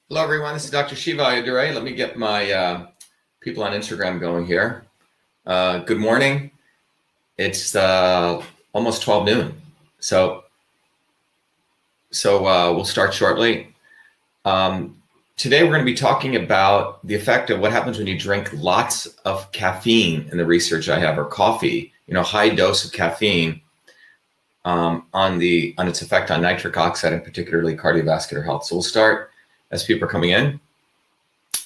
Hello, everyone. This is Dr. Shiva. Let me get my people on Instagram going here. Good morning. It's almost 12 noon. So we'll start shortly. Today, we're going to be talking about the effect of what happens when you drink lots of caffeine in the research I have, or coffee, high dose of caffeine on its effect on nitric oxide and particularly cardiovascular health. So we'll start as people are coming in,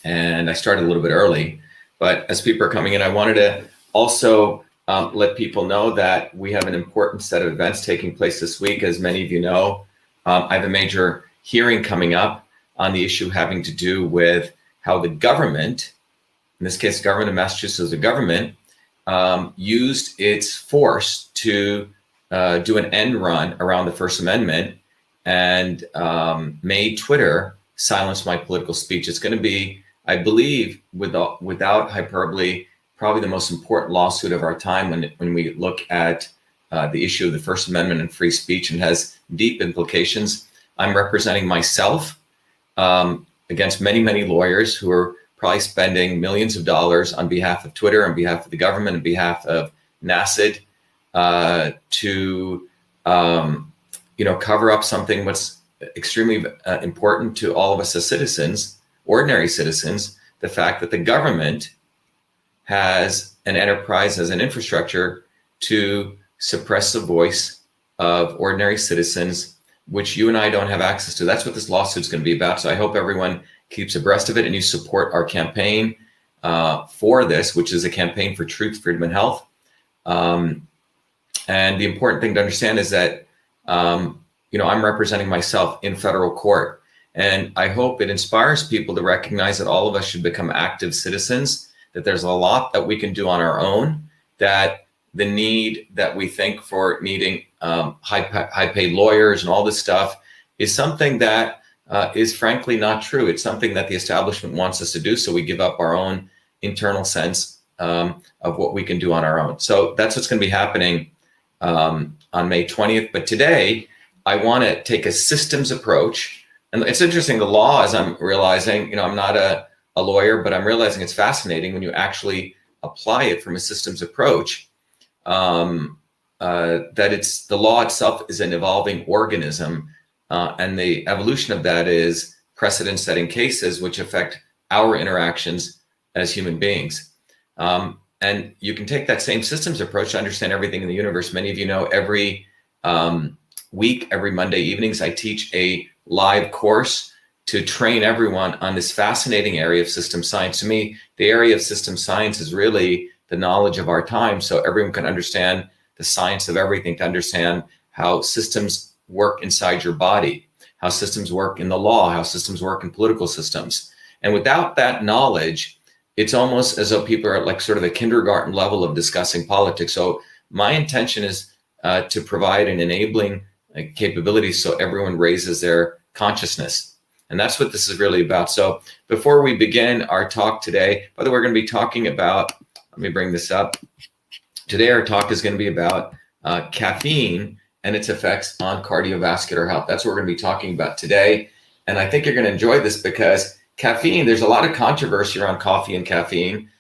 and I started a little bit early, but as people are coming in, I wanted to also let people know that we have an important set of events taking place this week. As many of you know, I have a major hearing coming up on the issue having to do with how the government, in this case, the government of Massachusetts, the government used its force to do an end run around the First Amendment and made Twitter silence my political speech. It's going to be, I believe, without hyperbole, probably the most important lawsuit of our time when we look at the issue of the First Amendment and free speech, and has deep implications. I'm representing myself against many, many lawyers who are probably spending millions of dollars on behalf of Twitter, on behalf of the government, on behalf of NACID to cover up something what's extremely important to all of us as citizens, ordinary citizens, the fact that the government has an enterprise, has an infrastructure to suppress the voice of ordinary citizens, which you and I don't have access to. That's what this lawsuit is going to be about. So I hope everyone keeps abreast of it and you support our campaign for this, which is a campaign for truth, freedom, and health. And the important thing to understand is that I'm representing myself in federal court, and I hope it inspires people to recognize that all of us should become active citizens, that there's a lot that we can do on our own, that the need that we think for needing high paid lawyers and all this stuff is something that is frankly not true. It's something that the establishment wants us to do, so we give up our own internal sense of what we can do on our own. So that's what's going to be happening on May 20th. But today, I want to take a systems approach. And it's interesting, the law, as I'm realizing, I'm not a lawyer, but I'm realizing it's fascinating when you actually apply it from a systems approach, that the law itself is an evolving organism. And the evolution of that is precedent-setting cases which affect our interactions as human beings. And you can take that same systems approach to understand everything in the universe. Many of you know every week, every Monday evenings, I teach a live course to train everyone on this fascinating area of system science. To me, the area of system science is really the knowledge of our time, so everyone can understand the science of everything, to understand how systems work inside your body, how systems work in the law, how systems work in political systems. And without that knowledge, it's almost as though people are at like sort of a kindergarten level of discussing politics. So my intention is to provide an enabling capability so everyone raises their consciousness. And that's what this is really about. So before we begin our talk today, by the way, we're going to be talking about, let me bring this up. Today, our talk is going to be about caffeine and its effects on cardiovascular health. That's what we're going to be talking about today. And I think you're going to enjoy this because caffeine, there's a lot of controversy around coffee and caffeine.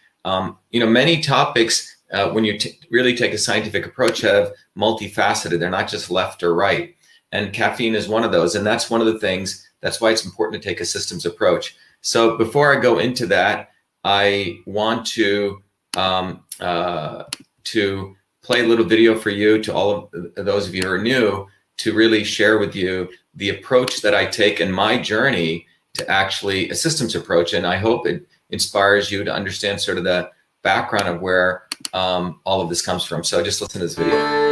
Many topics, when you really take a scientific approach, have multifaceted. They're not just left or right. And caffeine is one of those. And that's one of the things, that's why it's important to take a systems approach. So before I go into that, I want to play a little video for you, to all of those of you who are new, to really share with you the approach that I take in my journey to actually a systems approach. And I hope it inspires you to understand sort of the background of where all of this comes from. So just listen to this video.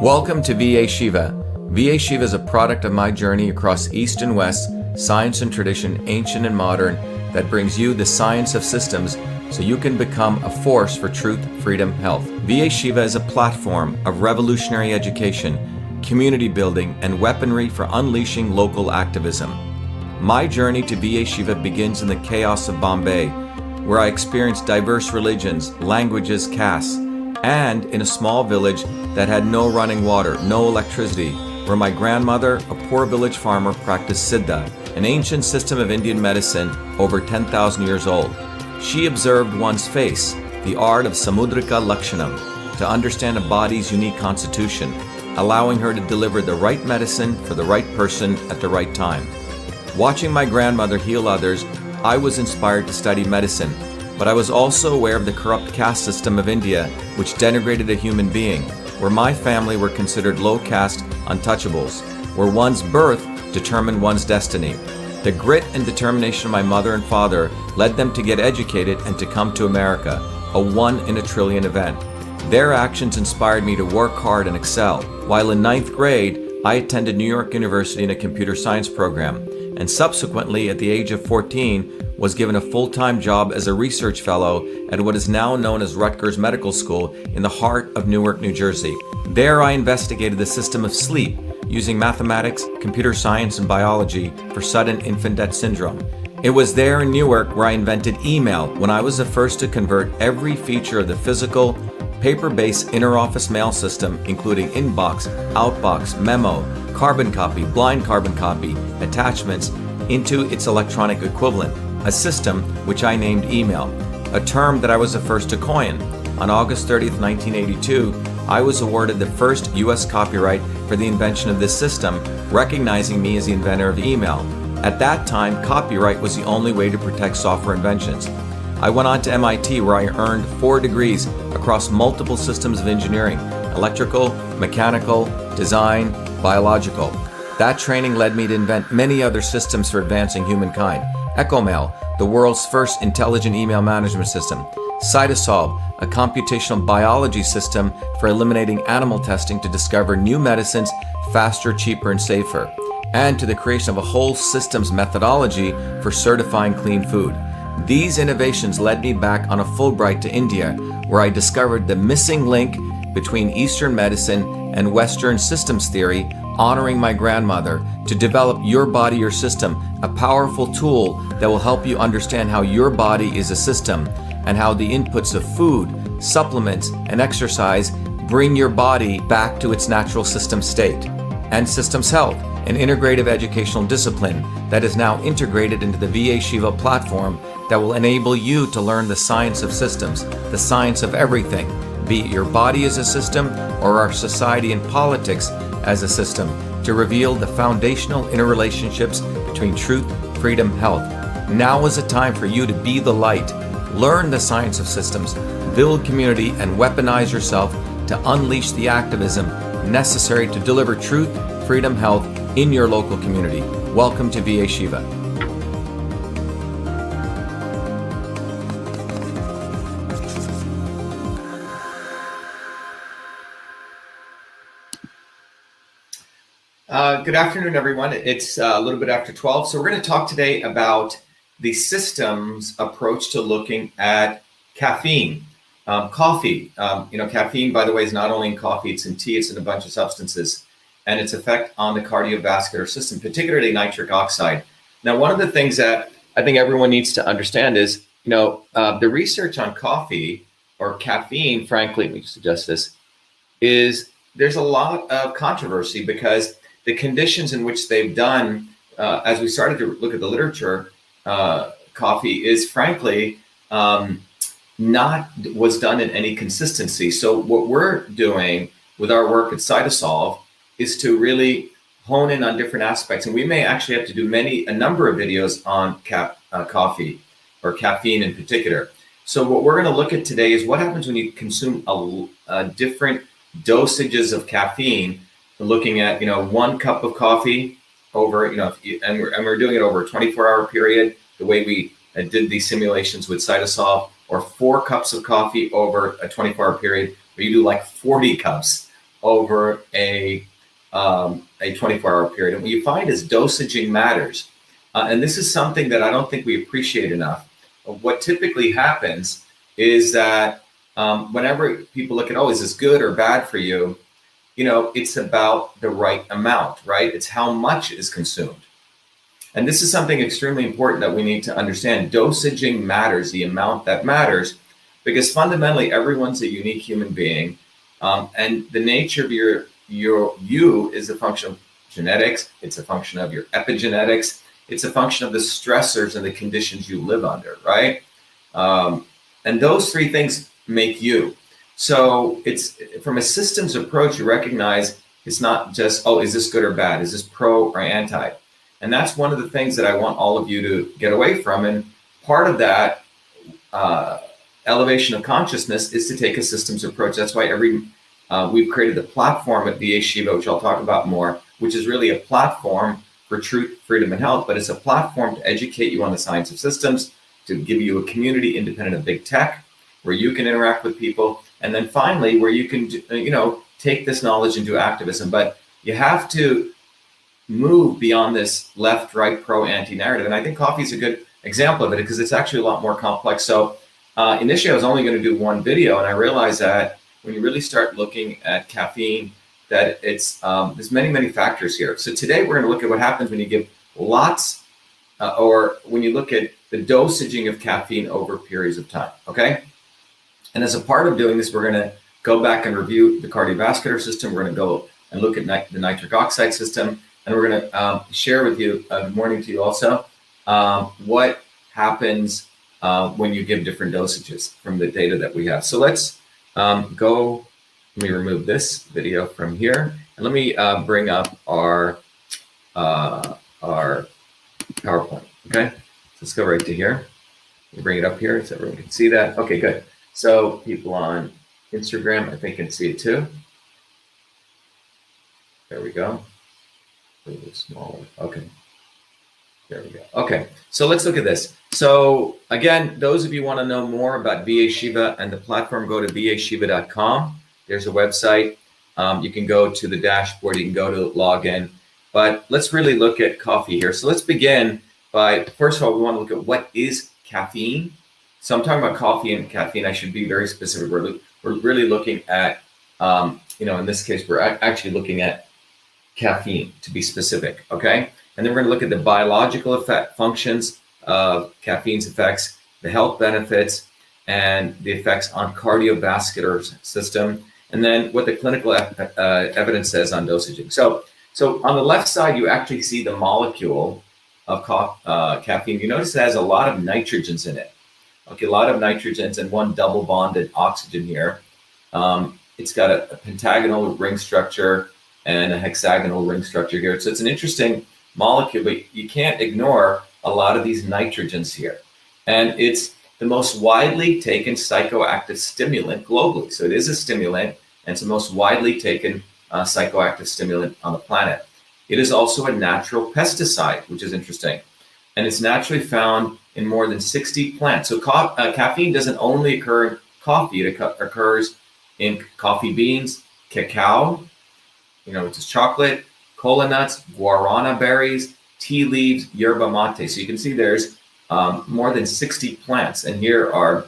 Welcome to VA Shiva. VA Shiva is a product of my journey across East and West, science and tradition, ancient and modern, that brings you the science of systems so you can become a force for truth, freedom, health. VA Shiva is a platform of revolutionary education, community building, and weaponry for unleashing local activism. My journey to VA Shiva begins in the chaos of Bombay, where I experienced diverse religions, languages, castes, and in a small village that had no running water, no electricity, where my grandmother, a poor village farmer, practiced Siddha, an ancient system of Indian medicine over 10,000 years old. She observed one's face, the art of Samudrika Lakshanam, to understand a body's unique constitution, allowing her to deliver the right medicine for the right person at the right time. Watching my grandmother heal others, I was inspired to study medicine, but I was also aware of the corrupt caste system of India, which denigrated a human being, where my family were considered low-caste untouchables, where one's birth determined one's destiny. The grit and determination of my mother and father led them to get educated and to come to America, a 1 in a trillion event. Their actions inspired me to work hard and excel. While in 9th grade, I attended New York University in a computer science program, and subsequently, at the age of 14, was given a full-time job as a research fellow at what is now known as Rutgers Medical School in the heart of Newark, New Jersey. There I investigated the system of sleep using mathematics, computer science, and biology for sudden infant death syndrome. It was there in Newark where I invented email, when I was the first to convert every feature of the physical, paper-based interoffice mail system, including inbox, outbox, memo, carbon copy, blind carbon copy, attachments, into its electronic equivalent, a system which I named email, a term that I was the first to coin. On August 30th, 1982, I was awarded the first U.S. copyright for the invention of this system, recognizing me as the inventor of email. At that time, copyright was the only way to protect software inventions. I went on to MIT, where I earned 4 degrees across multiple systems of engineering: electrical, mechanical, design, biological. That training led me to invent many other systems for advancing humankind. EchoMail, the world's first intelligent email management system. Cytosolve, a computational biology system for eliminating animal testing to discover new medicines faster, cheaper, and safer. And to the creation of a whole systems methodology for certifying clean food. These innovations led me back on a Fulbright to India, where I discovered the missing link between Eastern medicine and Western systems theory, honoring my grandmother, to develop Your Body, Your System, a powerful tool that will help you understand how your body is a system and how the inputs of food, supplements, and exercise bring your body back to its natural system state. And Systems Health, an integrative educational discipline that is now integrated into the VA Shiva platform that will enable you to learn the science of systems, the science of everything, be it your body as a system or our society and politics as a system, to reveal the foundational interrelationships between truth, freedom, health. Now is a time for you to be the light, learn the science of systems, build community, and weaponize yourself to unleash the activism necessary to deliver truth, freedom, health in your local community. Welcome to VA Shiva. Good afternoon, everyone. It's a little bit after 12. So we're going to talk today about the systems approach to looking at caffeine. Coffee. Caffeine, by the way, is not only in coffee, it's in tea, it's in a bunch of substances, and its effect on the cardiovascular system, particularly nitric oxide. Now, one of the things that I think everyone needs to understand is, the research on coffee or caffeine, frankly, let me just adjust this, is there's a lot of controversy because the conditions in which they've done, as we started to look at the literature, coffee is frankly was done in any consistency. So what we're doing with our work at Cytosolve is to really hone in on different aspects. And we may actually have to do a number of videos on coffee or caffeine in particular. So what we're going to look at today is what happens when you consume different dosages of caffeine, looking at, 1 cup of coffee over, and we're doing it over a 24-hour period, the way we did these simulations with Cytosolve, or 4 cups of coffee over a 24-hour period, where you do like 40 cups over a 24-hour period. And what you find is dosaging matters. And this is something that I don't think we appreciate enough. What typically happens is that whenever people look at, is this good or bad for you? It's about the right amount, right? It's how much is consumed. And this is something extremely important that we need to understand. Dosaging matters, the amount that matters, because fundamentally everyone's a unique human being. And the nature of you is a function of genetics. It's a function of your epigenetics. It's a function of the stressors and the conditions you live under, right? And those three things make you. So it's from a systems approach, you recognize it's not just, oh, is this good or bad? Is this pro or anti? And that's one of the things that I want all of you to get away from. And part of that elevation of consciousness is to take a systems approach. That's why we've created the platform at Be-A-Shiva, which I'll talk about more, which is really a platform for truth, freedom, and health. But it's a platform to educate you on the science of systems, to give you a community independent of big tech, where you can interact with people. And then finally, where you can, take this knowledge into activism. But you have to move beyond this left, right, pro, anti narrative. And I think coffee is a good example of it because it's actually a lot more complex. So initially I was only going to do one video, and I realized that when you really start looking at caffeine, that it's there's many factors here. So today we're going to look at what happens when you give lots or when you look at the dosaging of caffeine over periods of time, okay? And as a part of doing this, we're going to go back and review the cardiovascular system. We're going to go and look at the nitric oxide system. And we're going to share with you, good morning to you also, what happens when you give different dosages from the data that we have. So let's let me remove this video from here. And let me bring up our PowerPoint, okay? So let's go right to here. We'll bring it up here so everyone can see that. Okay, good. So people on Instagram, I think, can see it too. There we go. A little smaller. Okay. There we go. Okay. So let's look at this. So again, those of you want to know more about Be-A-Shiva and the platform, go to beashiva.com. There's a website. You can go to the dashboard. You can go to log in. But let's really look at coffee here. So let's begin by, first of all, we want to look at what is caffeine. So I'm talking about coffee and caffeine. I should be very specific. We're really looking at, in this case, we're actually looking at caffeine to be specific, okay? And then we're going to look at the biological functions of caffeine's effects, the health benefits, and the effects on cardiovascular system, and then what the clinical evidence says on dosaging. So on the left side, you actually see the molecule of caffeine. You notice it has a lot of nitrogens in it. Okay, a lot of nitrogens and one double bonded oxygen here. It's got a pentagonal ring structure and a hexagonal ring structure here. So it's an interesting molecule, but you can't ignore a lot of these nitrogens here. And it's the most widely taken psychoactive stimulant globally. So it is a stimulant, and it's the most widely taken psychoactive stimulant on the planet. It is also a natural pesticide, which is interesting. And it's naturally found in more than 60 plants. So caffeine doesn't only occur in coffee, it occurs in coffee beans, cacao, which is chocolate, cola nuts, guarana berries, tea leaves, yerba mate. So you can see there's more than 60 plants, and here are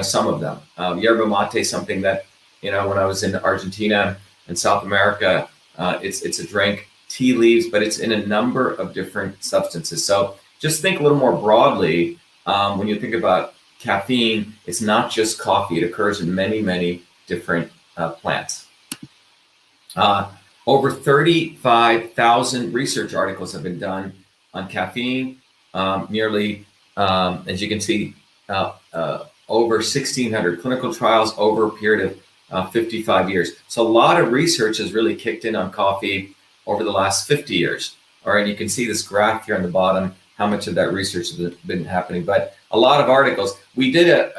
some of them. Yerba mate, something that when I was in Argentina and South America, it's a drink. Tea leaves, but it's in a number of different substances. So just think a little more broadly when you think about caffeine. It's not just coffee; it occurs in many different plants. Over 35,000 research articles have been done on caffeine. Nearly, as you can see, over 1,600 clinical trials over a period of 55 years. So a lot of research has really kicked in on coffee over the last 50 years. All right, you can see this graph here on the bottom, how much of that research has been happening. But a lot of articles. We did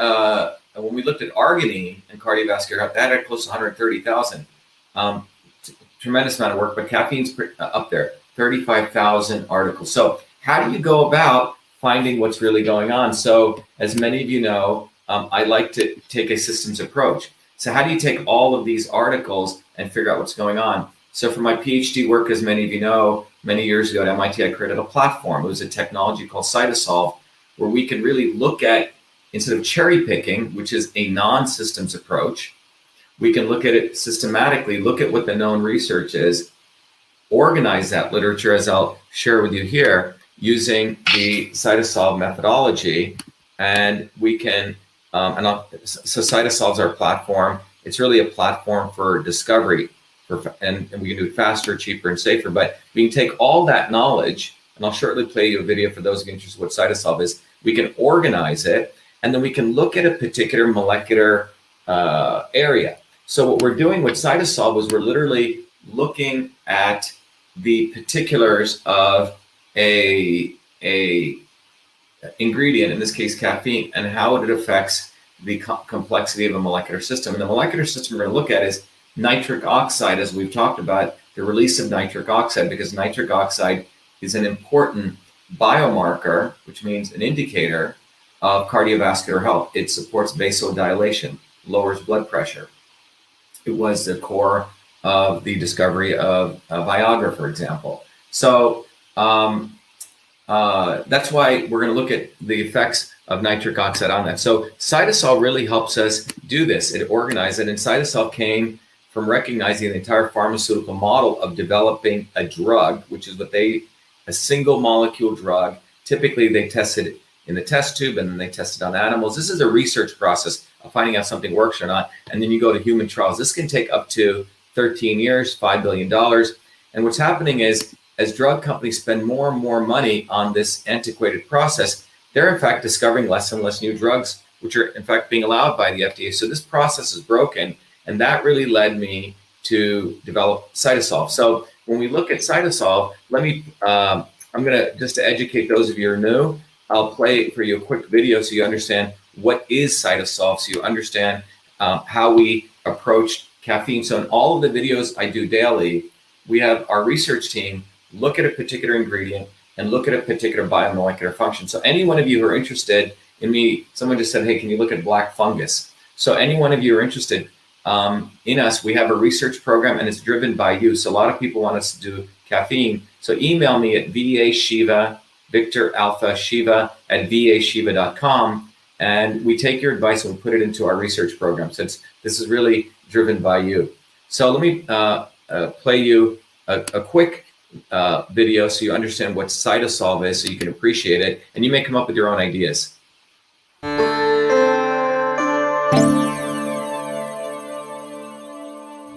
when we looked at arginine and cardiovascular health, that had close to 130,000. Tremendous amount of work, but caffeine's up there, 35,000 articles. So how do you go about finding what's really going on? So as many of you know, I like to take a systems approach. So how do you take all of these articles and figure out what's going on? So for my PhD work, as many of you know, many years ago at MIT, I created a platform. It was a technology called CytoSolve, where we could really look at, instead of cherry picking, which is a non-systems approach, we can look at it systematically, look at what the known research is, organize that literature, as I'll share with you here, using the CytoSolve methodology. And we can, so CytoSolve is our platform. It's really a platform for discovery, and we can do it faster, cheaper, and safer. But we can take all that knowledge, and I'll shortly play you a video for those of you interested in what CytoSolve is. We can organize it, and then we can look at a particular molecular area. So what we're doing with CytoSolve is we're literally looking at the particulars of a ingredient, in this case caffeine, and how it affects the complexity of a molecular system. And the molecular system we're going to look at is nitric oxide, as we've talked about, the release of nitric oxide, because nitric oxide is an important biomarker, which means an indicator of cardiovascular health. It supports vasodilation, lowers blood pressure. It was the core of the discovery of Viagra, for example. So that's why we're going to look at the effects of nitric oxide on that. So CytoSolve really helps us do this. It organized it, and CytoSolve came from recognizing the entire pharmaceutical model of developing a drug, which is a single molecule drug. Typically, they test it in the test tube, and then they test it on animals. This is a research process of finding out something works or not, and then you go to human trials. This can take up to 13 years, $5 billion. And what's happening is, as drug companies spend more and more money on this antiquated process, they're in fact discovering less and less new drugs, which are in fact being allowed by the FDA. So this process is broken, and that really led me to develop CytoSolve. So when we look at CytoSolve, I'm gonna, just to educate those of you who are new, I'll play for you a quick video so you understand what is CytoSolve, so you understand how we approach caffeine. So in all of the videos I do daily, we have our research team look at a particular ingredient and look at a particular biomolecular function. So any one of you who are interested in me, someone just said, hey, can you look at black fungus? So any one of you who are interested in us, we have a research program, and it's driven by you. So a lot of people want us to do caffeine. So email me at VA-SHIVA, Victor Alpha Shiva at VA-SHIVA.com, and we take your advice and we put it into our research program. So this is really driven by you. So let me play you a quick video so you understand what CytoSolve is, so you can appreciate it, and you may come up with your own ideas.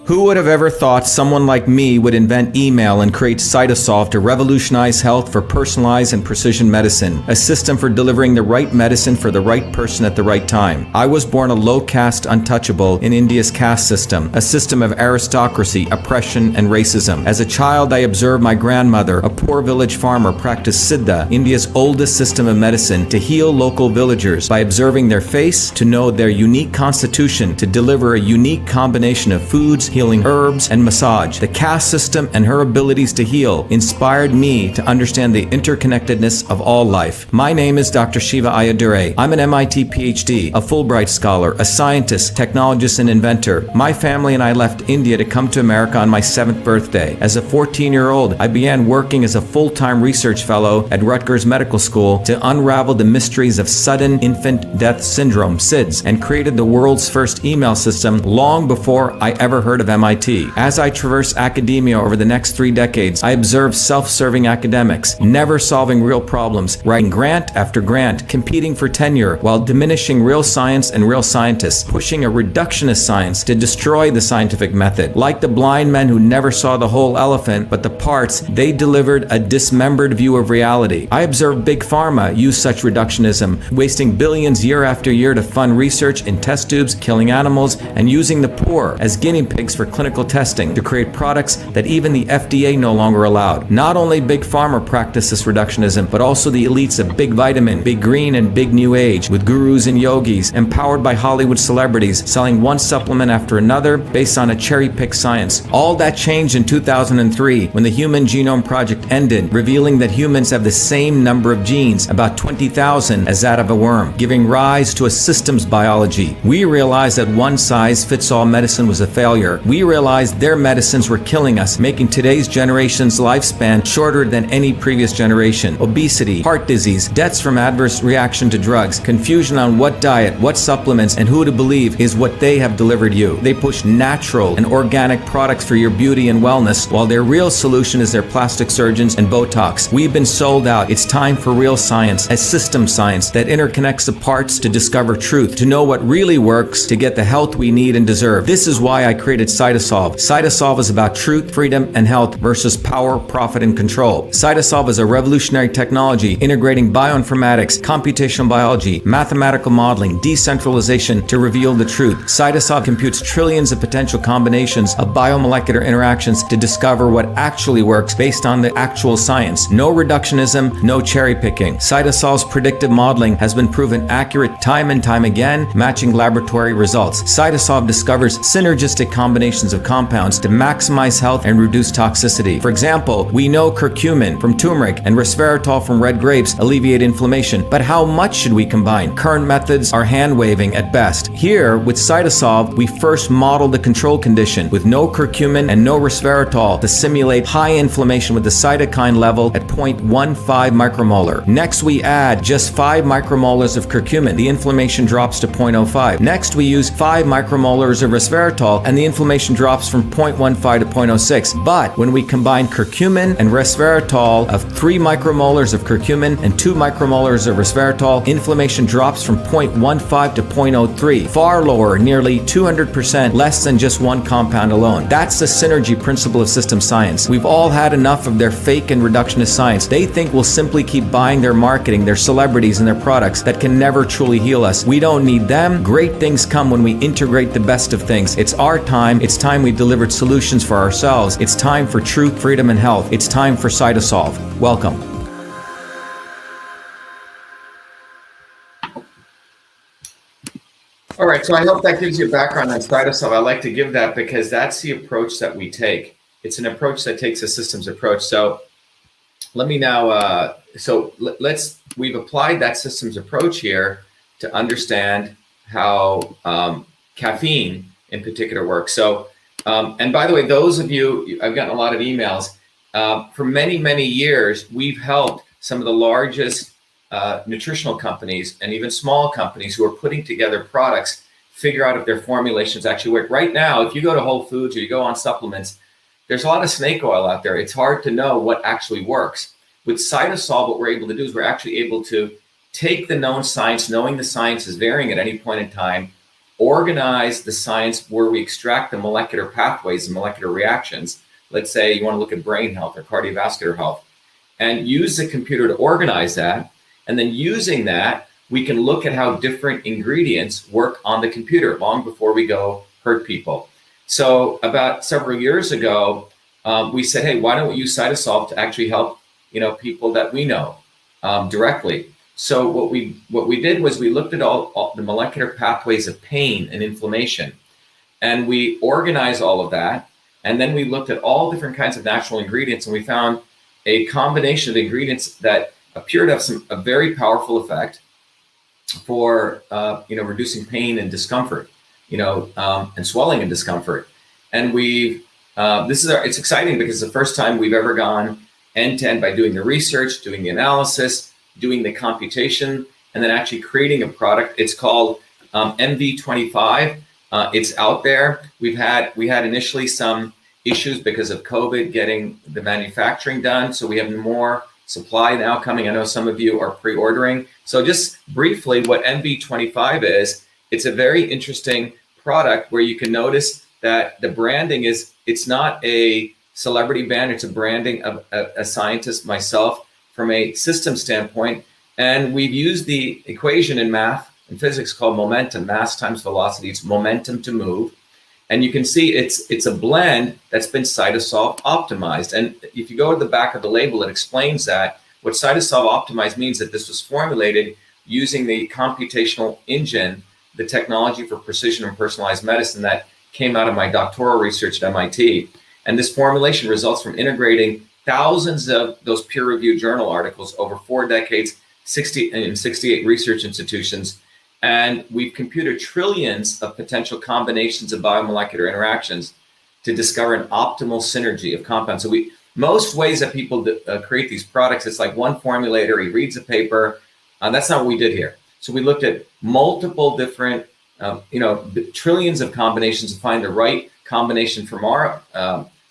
Who would have ever thought someone like me would invent email and create CytoSolve to revolutionize health for personalized and precision medicine, a system for delivering the right medicine for the right person at the right time? I was born a low-caste untouchable in India's caste system, a system of aristocracy, oppression, and racism. As a child, I observed my grandmother, a poor village farmer, practice Siddha, India's oldest system of medicine, to heal local villagers by observing their face, to know their unique constitution, to deliver a unique combination of foods, healing herbs, and massage. The caste system and her abilities to heal inspired me to understand the interconnectedness of all life. My name is Dr. Shiva Ayyadurai. I'm an MIT PhD, a Fulbright scholar, a scientist, technologist, and inventor. My family and I left India to come to America on my 7th birthday. As a 14-year-old, I began working as a full-time research fellow at Rutgers Medical School to unravel the mysteries of sudden infant death syndrome, SIDS, and created the world's first email system long before I ever heard of MIT. As I traverse academia over the next 3 decades, I observed self-serving academics, never solving real problems, writing grant after grant, competing for tenure, while diminishing real science and real scientists, pushing a reductionist science to destroy the scientific method. Like the blind men who never saw the whole elephant, but the parts, they delivered a dismembered view of reality. I observed Big Pharma use such reductionism, wasting billions year after year to fund research in test tubes, killing animals, and using the poor as guinea pigs for clinical testing to create products that even the FDA no longer allowed. Not only Big Pharma practiced this reductionism, but also the elites of Big Vitamin, Big Green, and Big New Age, with gurus and yogis, empowered by Hollywood celebrities, selling one supplement after another based on a cherry-picked science. All that changed in 2003 when the Human Genome Project ended, revealing that humans have the same number of genes, about 20,000, as that of a worm, giving rise to a systems biology. We realized that one-size-fits-all medicine was a failure. We realized their medicines were killing us, making today's generation's lifespan shorter than any previous generation. Obesity, heart disease, deaths from adverse reaction to drugs, confusion on what diet, what supplements, and who to believe is what they have delivered you. They push natural and organic products for your beauty and wellness, while their real solution is their plastic surgeons and Botox. We've been sold out. It's time for real science, a system science that interconnects the parts to discover truth, to know what really works, to get the health we need and deserve. This is why I created Cytosolve. Cytosolve is about truth, freedom, and health versus power, profit, and control. Cytosolve is a revolutionary technology integrating bioinformatics, computational biology, mathematical modeling, decentralization to reveal the truth. Cytosolve computes trillions of potential combinations of biomolecular interactions to discover what actually works based on the actual science. No reductionism, no cherry picking. Cytosolve's predictive modeling has been proven accurate time and time again, matching laboratory results. Cytosolve discovers synergistic combinations of compounds to maximize health and reduce toxicity. For example, we know curcumin from turmeric and resveratrol from red grapes alleviate inflammation, but how much should we combine? Current methods are hand-waving at best. Here, with Cytosolve, we first modeled the control condition with no curcumin and no resveratrol to simulate high inflammation with the cytokine level at 0.15 micromolar. Next, we add just 5 micromolars of curcumin. The inflammation drops to 0.05. Next, we use 5 micromolars of resveratrol and the inflammation drops from 0.15 to 0.06. But when we combine curcumin and resveratrol of 3 micromolars of curcumin and 2 micromolars of resveratrol, inflammation drops from 0.15 to 0.03, far lower, nearly 200% less than just one compound alone. That's the synergy principle of system science. We've all had enough of their fake and reductionist science. They think we'll simply keep buying their marketing, their celebrities, and their products that can never truly heal us. We don't need them. Great things come when we integrate the best of things. It's our time. It's time we delivered solutions for ourselves. It's time for truth, freedom, and health. It's time for Cytosolve. Welcome. All right, so I hope that gives you a background on Cytosolve. I like to give that because that's the approach that we take. It's an approach that takes a systems approach. So let me now, we've applied that systems approach here to understand how caffeine in particular works. So, and by the way, those of you, I've gotten a lot of emails. For many, many years, we've helped some of the largest nutritional companies and even small companies who are putting together products figure out if their formulations actually work. Right now, if you go to Whole Foods or you go on supplements, there's a lot of snake oil out there. It's hard to know what actually works. With Cytosolve, what we're able to do is we're actually able to take the known science, knowing the science is varying at any point in time, organize the science where we extract the molecular pathways and molecular reactions. Let's say you want to look at brain health or cardiovascular health, and use the computer to organize that. And then using that, we can look at how different ingredients work on the computer long before we go hurt people. So about several years ago, we said, hey, why don't we use Cytosolve to actually help people that we know directly. So what we did was we looked at all the molecular pathways of pain and inflammation, and we organized all of that. And then we looked at all different kinds of natural ingredients, and we found a combination of ingredients that appeared to have a very powerful effect for reducing pain and discomfort, and swelling and discomfort. And it's exciting because it's the first time we've ever gone end to end by doing the research, doing the analysis, doing the computation, and then actually creating a product. It's called MV25. It's out there. We had initially some issues because of COVID getting the manufacturing done. So we have more supply now coming. I know some of you are pre-ordering. So just briefly, what MV25 is, it's a very interesting product where you can notice that the branding it's not a celebrity brand, it's a branding of a scientist, myself, from a system standpoint. And we've used the equation in math and physics called momentum, mass times velocity. It's momentum to move. And you can see it's a blend that's been Cytosolve optimized. And if you go to the back of the label, it explains that what Cytosolve optimized means that this was formulated using the computational engine, the technology for precision and personalized medicine that came out of my doctoral research at MIT. And this formulation results from integrating thousands of those peer-reviewed journal articles over 4 decades, 68 research institutions. And we've computed trillions of potential combinations of biomolecular interactions to discover an optimal synergy of compounds. So most ways that people create these products, it's like one formulator, he reads a paper. That's not what we did here. So we looked at multiple different, trillions of combinations to find the right combination from our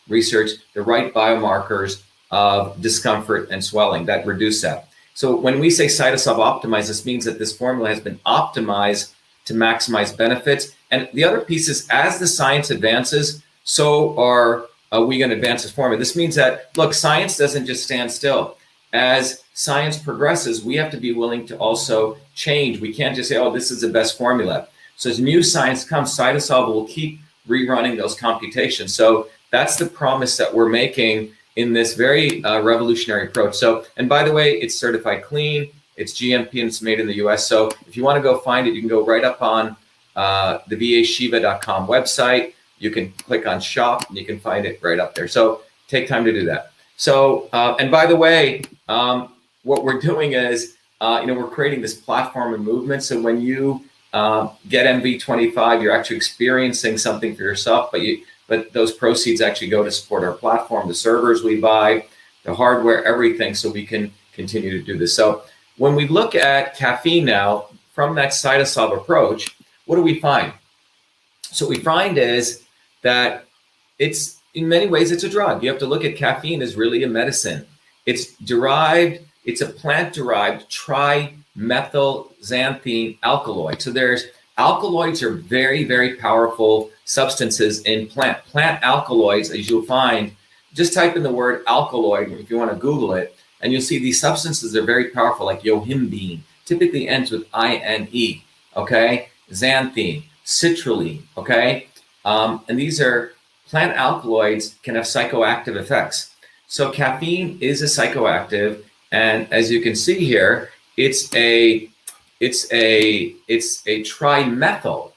research, the right biomarkers of discomfort and swelling that reduce that. So when we say Cytosolve optimized, this means that this formula has been optimized to maximize benefits. And the other piece is, as the science advances, so are we going to advance this format. This means that, look, science doesn't just stand still. As science progresses, we have to be willing to also change. We can't just say, oh, this is the best formula. So as new science comes, CytoSolve will keep rerunning those computations. So that's the promise that we're making in this very revolutionary approach. So, and by the way, it's certified clean, it's GMP, and it's made in the US. So if you want to go find it, you can go right up on the DrShiva.com website. You can click on shop and you can find it right up there. So take time to do that. So, and by the way, what we're doing is, we're creating this platform and movement. So when you get MV25, you're actually experiencing something for yourself, but those proceeds actually go to support our platform, the servers we buy, the hardware, everything, so we can continue to do this. So when we look at caffeine now, from that CytoSolve approach, what do we find? So what we find is that it's, in many ways, it's a drug. You have to look at caffeine as really a medicine. It's a plant-derived trimethylxanthine alkaloid. So alkaloids are very, very powerful substances in plant alkaloids, as you'll find. Just type in the word alkaloid if you want to Google it, and you'll see these substances are very powerful, like yohimbine, typically ends with INE, okay? Xanthine, citrulline, okay? And these are plant alkaloids, can have psychoactive effects. So caffeine is a psychoactive, and as you can see here, it's a trimethyl.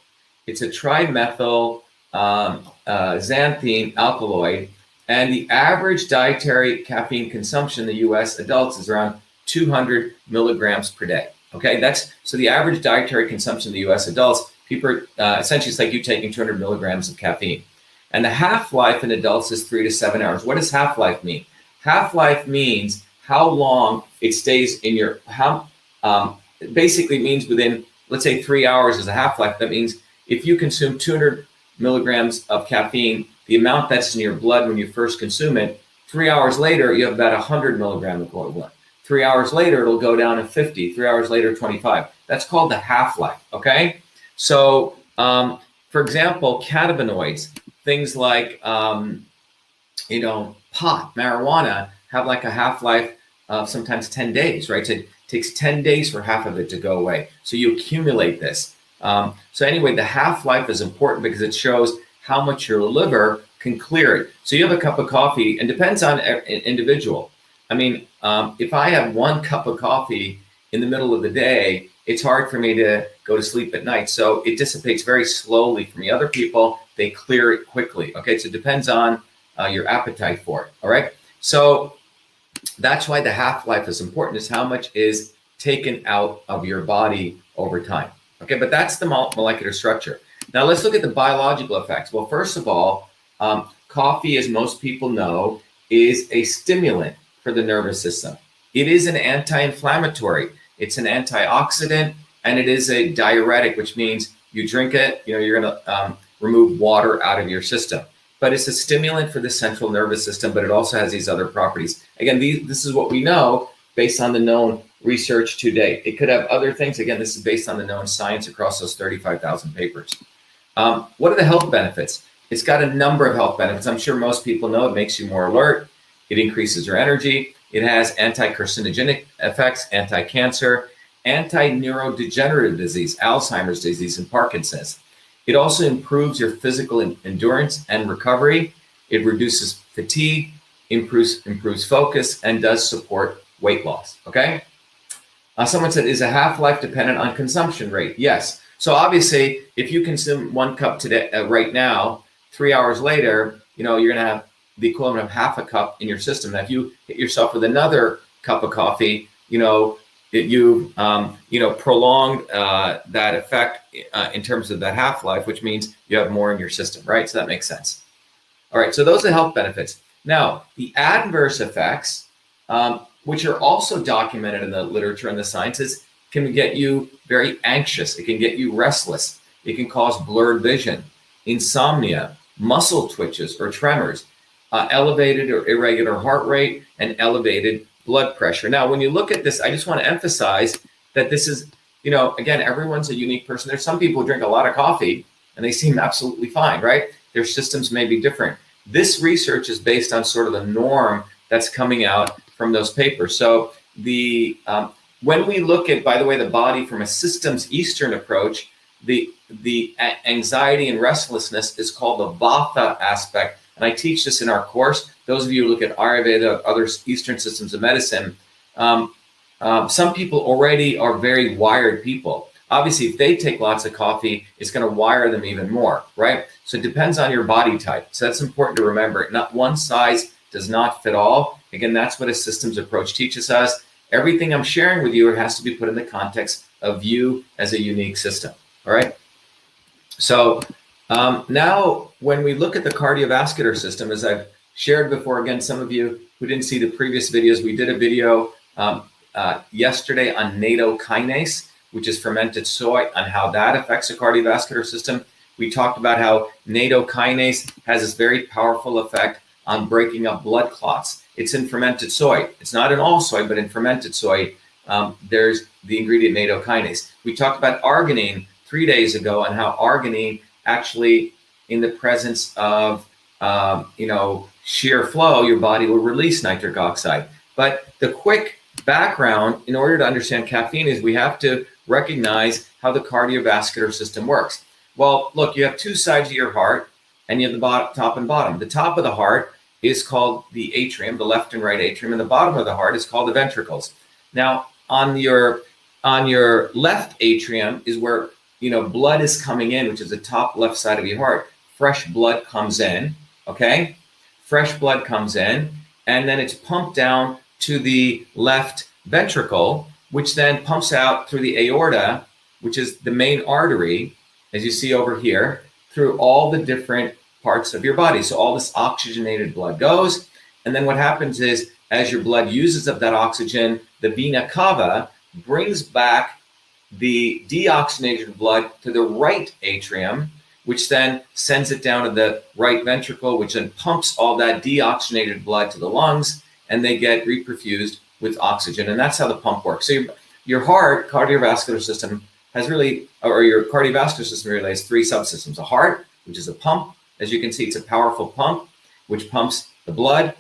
It's a trimethyl xanthine alkaloid, and the average dietary caffeine consumption in the U.S. adults is around 200 milligrams per day. Okay, so the average dietary consumption in the U.S. adults, people essentially, it's like you taking 200 milligrams of caffeine. And the half-life in adults is 3 to 7 hours. What does half-life mean? Half-life means how long it stays in your, it basically means within, let's say 3 hours is a half-life. That means if you consume 200 milligrams of caffeine, the amount that's in your blood when you first consume it, 3 hours later, you have about 100 milligram equivalent. 3 hours later, it'll go down to 50. 3 hours later, 25. That's called the half-life, okay? So, for example, cannabinoids, things like, pot, marijuana, have like a half-life of sometimes 10 days, right? So it takes 10 days for half of it to go away. So you accumulate this. So anyway, the half-life is important because it shows how much your liver can clear it. So you have a cup of coffee, and depends on individual. I mean, if I have 1 cup of coffee in the middle of the day, it's hard for me to go to sleep at night. So it dissipates very slowly for me. Other people, they clear it quickly. Okay, so it depends on your appetite for it. All right. So that's why the half-life is important, is how much is taken out of your body over time. Okay, but that's the molecular structure. Now let's look at the biological effects. Well, first of all, coffee, as most people know, is a stimulant for the nervous system. It is an anti-inflammatory. It's an antioxidant, and it is a diuretic, which means you drink it, you're going to remove water out of your system. But it's a stimulant for the central nervous system, but it also has these other properties. Again, this is what we know based on the known research to date. It could have other things. Again, this is based on the known science across those 35,000 papers. What are the health benefits? It's got a number of health benefits. I'm sure most people know it makes you more alert. It increases your energy. It has anti-carcinogenic effects, anti-cancer, anti-neurodegenerative disease, Alzheimer's disease, and Parkinson's. It also improves your physical endurance and recovery. It reduces fatigue, improves focus, and does support weight loss, okay? Someone said, is a half-life dependent on consumption rate? Yes. So obviously, if you consume 1 cup today, right now, 3 hours later, you're going to have the equivalent of half a cup in your system. Now, if you hit yourself with another cup of coffee, you prolonged that effect in terms of that half-life, which means you have more in your system, right? So that makes sense. All right, so those are health benefits. Now, the adverse effects, which are also documented in the literature and the sciences, can get you very anxious. It can get you restless. It can cause blurred vision, insomnia, muscle twitches or tremors, elevated or irregular heart rate, and elevated blood pressure. Now, when you look at this, I just want to emphasize that this is, again, everyone's a unique person. There's some people who drink a lot of coffee and they seem absolutely fine, right? Their systems may be different. This research is based on sort of the norm that's coming out from those papers. So when we look at, by the way, the body from a systems Eastern approach, the anxiety and restlessness is called the Vata aspect. And I teach this in our course. Those of you who look at Ayurveda, other Eastern systems of medicine, some people already are very wired people. Obviously, if they take lots of coffee, it's going to wire them even more, right? So it depends on your body type. So that's important to remember. Not one size does not fit all. Again, that's what a systems approach teaches us. Everything I'm sharing with you has to be put in the context of you as a unique system, all right? So now when we look at the cardiovascular system, as I've shared before, again, some of you who didn't see the previous videos, we did a video yesterday on nattokinase, which is fermented soy, on how that affects the cardiovascular system. We talked about how nattokinase has this very powerful effect on breaking up blood clots. It's in fermented soy. It's not in all soy, but in fermented soy, there's the ingredient nattokinase. We talked about arginine 3 days ago and how arginine actually, in the presence of shear flow, your body will release nitric oxide. But the quick background in order to understand caffeine is we have to recognize how the cardiovascular system works. Well, look, you have two sides of your heart and you have the top and bottom. The top of the heart is called the atrium, the left and right atrium, and the bottom of the heart is called the ventricles. Now, on your left atrium is where blood is coming in, which is the top left side of your heart. Fresh blood comes in, okay? Fresh blood comes in, and then it's pumped down to the left ventricle, which then pumps out through the aorta, which is the main artery, as you see over here, through all the different parts of your body. So all this oxygenated blood goes, and then what happens is, as your blood uses up that oxygen, the vena cava brings back the deoxygenated blood to the right atrium, which then sends it down to the right ventricle, which then pumps all that deoxygenated blood to the lungs, and they get reperfused with oxygen. And that's how the pump works. So your heart, cardiovascular system, has really, or your cardiovascular system really has three subsystems. A heart, which is a pump. As you can see, it's a powerful pump, which pumps the blood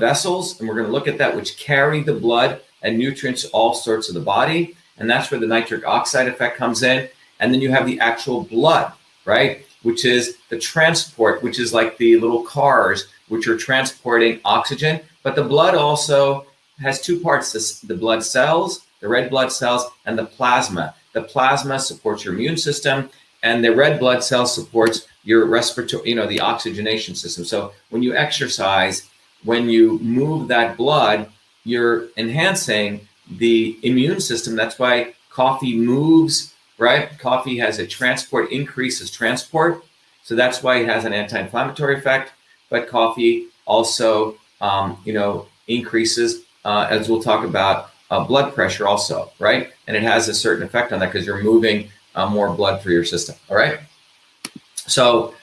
vessels, and we're going to look at that, which carry the blood and nutrients to all sorts of the body. And that's where the nitric oxide effect comes in. And then you have the actual blood, right? Which is the transport, which is like the little cars, which are transporting oxygen. But the blood also has two parts, the blood cells, the red blood cells, and the plasma. The plasma supports your immune system, and the red blood cell supports your respiratory, the oxygenation system. So when you exercise, when you move that blood, you're enhancing the immune system. That's why coffee moves, right? Coffee has a transport, increases transport. So that's why it has an anti-inflammatory effect. But coffee also, increases, as we'll talk about, blood pressure also, right? And it has a certain effect on that because you're moving more blood through your system, all right? So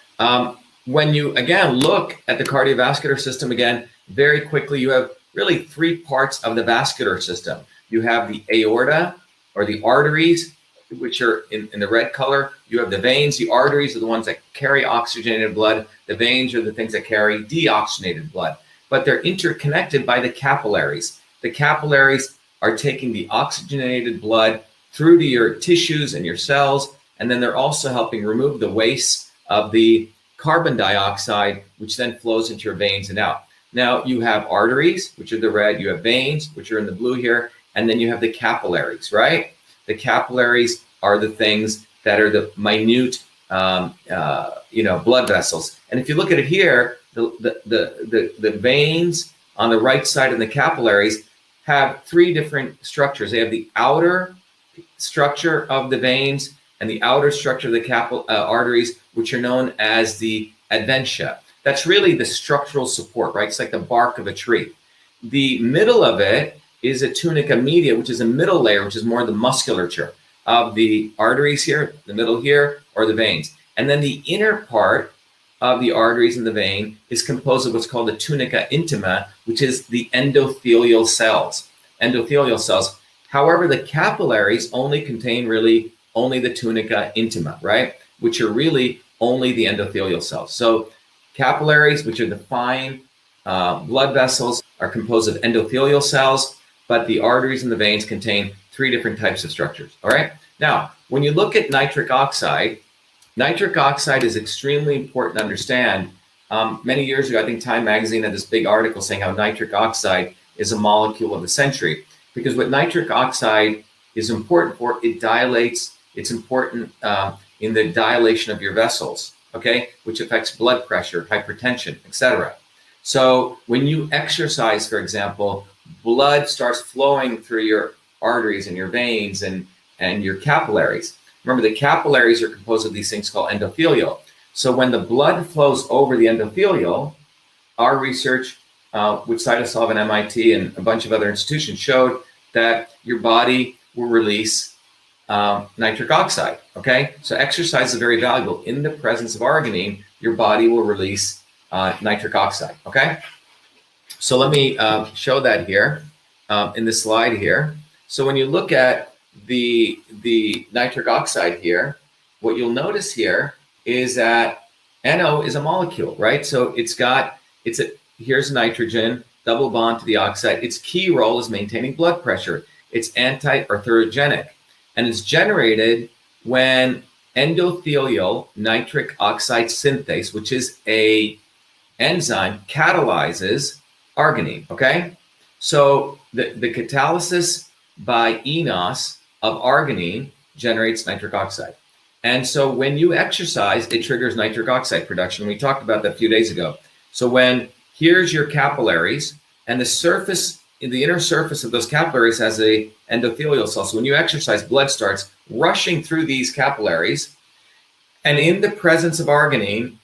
when you, again, look at the cardiovascular system, again, very quickly, you have really three parts of the vascular system. You have the aorta, or the arteries, which are in the red color. You have the veins. The arteries are the ones that carry oxygenated blood. The veins are the things that carry deoxygenated blood. But they're interconnected by the capillaries. The capillaries are taking the oxygenated blood through to your tissues and your cells, and then they're also helping remove the waste of the carbon dioxide, which then flows into your veins and out. Now you have arteries, which are the red, you have veins, which are in the blue here, and then you have the capillaries, right? The capillaries are the things that are the minute, blood vessels. And if you look at it here, the veins on the right side of the capillaries have three different structures. They have the outer structure of the veins and the outer structure of the arteries, which are known as the adventia. That's really the structural support, right? It's like the bark of a tree. The middle of it is a tunica media, which is a middle layer, which is more the musculature of the arteries here, the middle here, or the veins. And then the inner part of the arteries and the vein is composed of what's called the tunica intima, which is the endothelial cells. Endothelial cells. However, the capillaries only contain really only the tunica intima, right? Which are really only the endothelial cells. So capillaries, which are the fine blood vessels, are composed of endothelial cells, but the arteries and the veins contain 3 different types of structures. All right. Now, when you look at nitric oxide is extremely important to understand. Many years ago, I think Time Magazine had this big article saying how nitric oxide is a molecule of the century, because what nitric oxide is important for, it dilates. It's important in the dilation of your vessels, okay, which affects blood pressure, hypertension, etc. So when you exercise, for example, blood starts flowing through your arteries and your veins and your capillaries. Remember, the capillaries are composed of these things called endothelial. So when the blood flows over the endothelial, our research with Cytosolve and MIT and a bunch of other institutions showed that your body will release nitric oxide, okay? So exercise is very valuable. In the presence of arginine, your body will release nitric oxide, okay? So let me show that here in this slide here. So when you look at the nitric oxide here, what you'll notice here is that NO is a molecule, right? So here's nitrogen, double bond to the oxide. Its key role is maintaining blood pressure. It's anti-arthrogenic, and it's generated when endothelial nitric oxide synthase, which is a enzyme, catalyzes arginine, okay? So the catalysis by enos of arginine generates nitric oxide. And so when you exercise, it triggers nitric oxide production. We talked about that a few days ago. So here's your capillaries, and the inner surface of those capillaries has a endothelial cell. So when you exercise, blood starts rushing through these capillaries, and in the presence of arginine,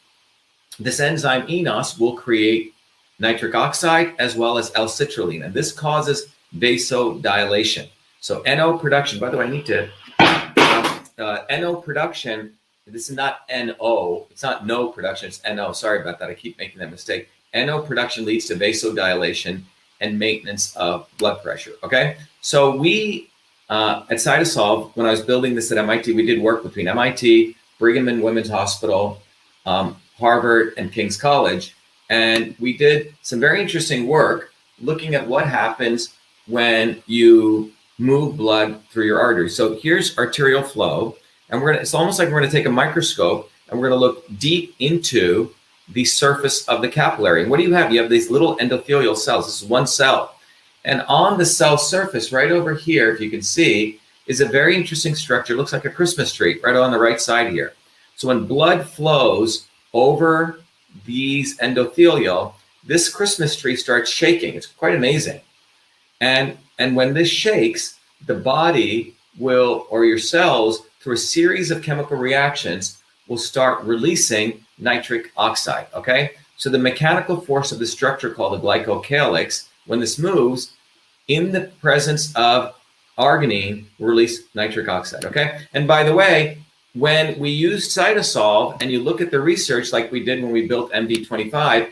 this enzyme enos will create nitric oxide as well as L-citrulline, and this causes vasodilation. So NO production, by the way, I need to, NO production, this is not NO, it's not no production, it's NO, sorry about that, I keep making that mistake. NO production leads to vasodilation and maintenance of blood pressure, okay? So we, at Cytosolve, when I was building this at MIT, we did work between MIT, Brigham and Women's Hospital, Harvard, and King's College, and we did some very interesting work looking at what happens when you move blood through your arteries. So here's arterial flow, and it's almost like we're gonna take a microscope and we're gonna look deep into the surface of the capillary. And what do you have? You have these little endothelial cells. This is one cell. And on the cell surface, right over here, if you can see, is a very interesting structure. It looks like a Christmas tree right on the right side here. So when blood flows over these endothelial, this Christmas tree starts shaking. It's quite amazing. And when this shakes, the body will, or your cells, through a series of chemical reactions, will start releasing nitric oxide, okay? So the mechanical force of the structure called the glycocalyx, when this moves, in the presence of arginine, will release nitric oxide, okay? And by the way, when we use Cytosolve and you look at the research like we did when we built MD25,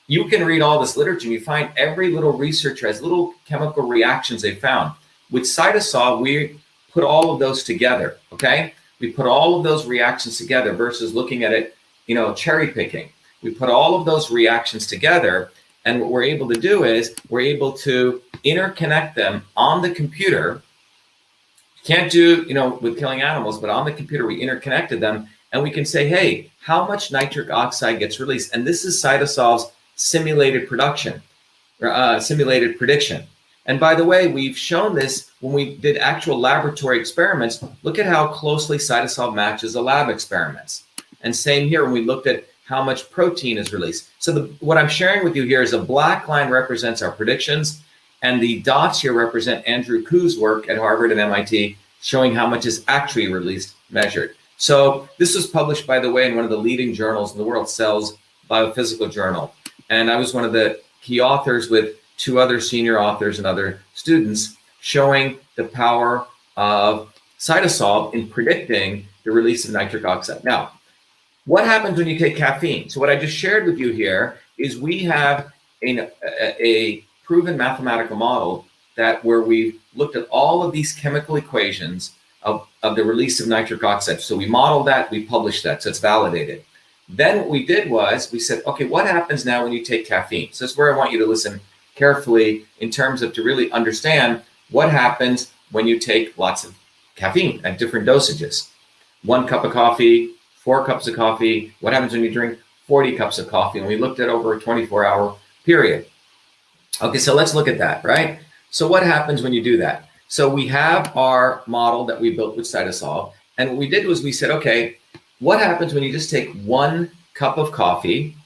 you can read all this literature and you find every little researcher has little chemical reactions they found. With Cytosolve, we put all of those together, okay? We put all of those reactions together versus looking at it, cherry picking. We put all of those reactions together, and what we're able to do is we're able to interconnect them on the computer. Can't do, with killing animals, but on the computer, we interconnected them, and we can say, hey, how much nitric oxide gets released? And this is Cytosolve's simulated prediction. And by the way, we've shown this when we did actual laboratory experiments. Look at how closely Cytosolve matches the lab experiments. And same here when we looked at how much protein is released. So what I'm sharing with you here is a black line represents our predictions, and the dots here represent Andrew Ku's work at Harvard and MIT, showing how much is actually released, measured. So this was published, by the way, in one of the leading journals in the world, Cell's Biophysical Journal. And I was one of the key authors with 2 other senior authors and other students showing the power of Cytosolve in predicting the release of nitric oxide. Now, what happens when you take caffeine? So what I just shared with you here is we have a proven mathematical model where we've looked at all of these chemical equations of the release of nitric oxide. So we modeled that, we published that, so it's validated. Then what we did was we said, okay, what happens now when you take caffeine? So this is where I want you to listen carefully in terms of to really understand what happens when you take lots of caffeine at different dosages. 1 cup of coffee, 4 cups of coffee. What happens when you drink 40 cups of coffee? And we looked at over a 24-hour period. Okay, so let's look at that, right? So what happens when you do that? So we have our model that we built with cytosol. And what we did was we said, okay, what happens when you just take 1 cup of coffee?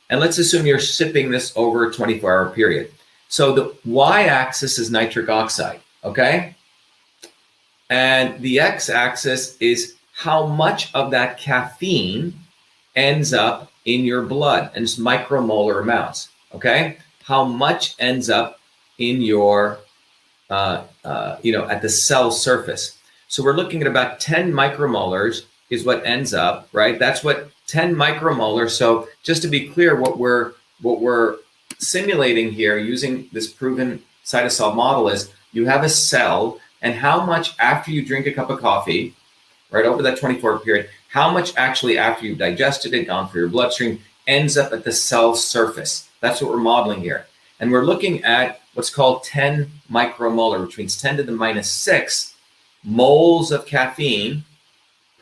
And let's assume you're sipping this over a 24-hour period. So the y-axis is nitric oxide, okay? And the x-axis is how much of that caffeine ends up in your blood, and it's micromolar amounts, okay? How much ends up in your, at the cell surface. So we're looking at about 10 micromolars is what ends up, right? That's what 10 micromolar. So just to be clear, what we're simulating here using this proven cytosol model is you have a cell, and how much after you drink a cup of coffee, right, over that 24-hour period, how much actually after you've digested it, gone through your bloodstream, ends up at the cell surface. That's what we're modeling here. And we're looking at what's called 10 micromolar, which means 10 to the minus 6 moles of caffeine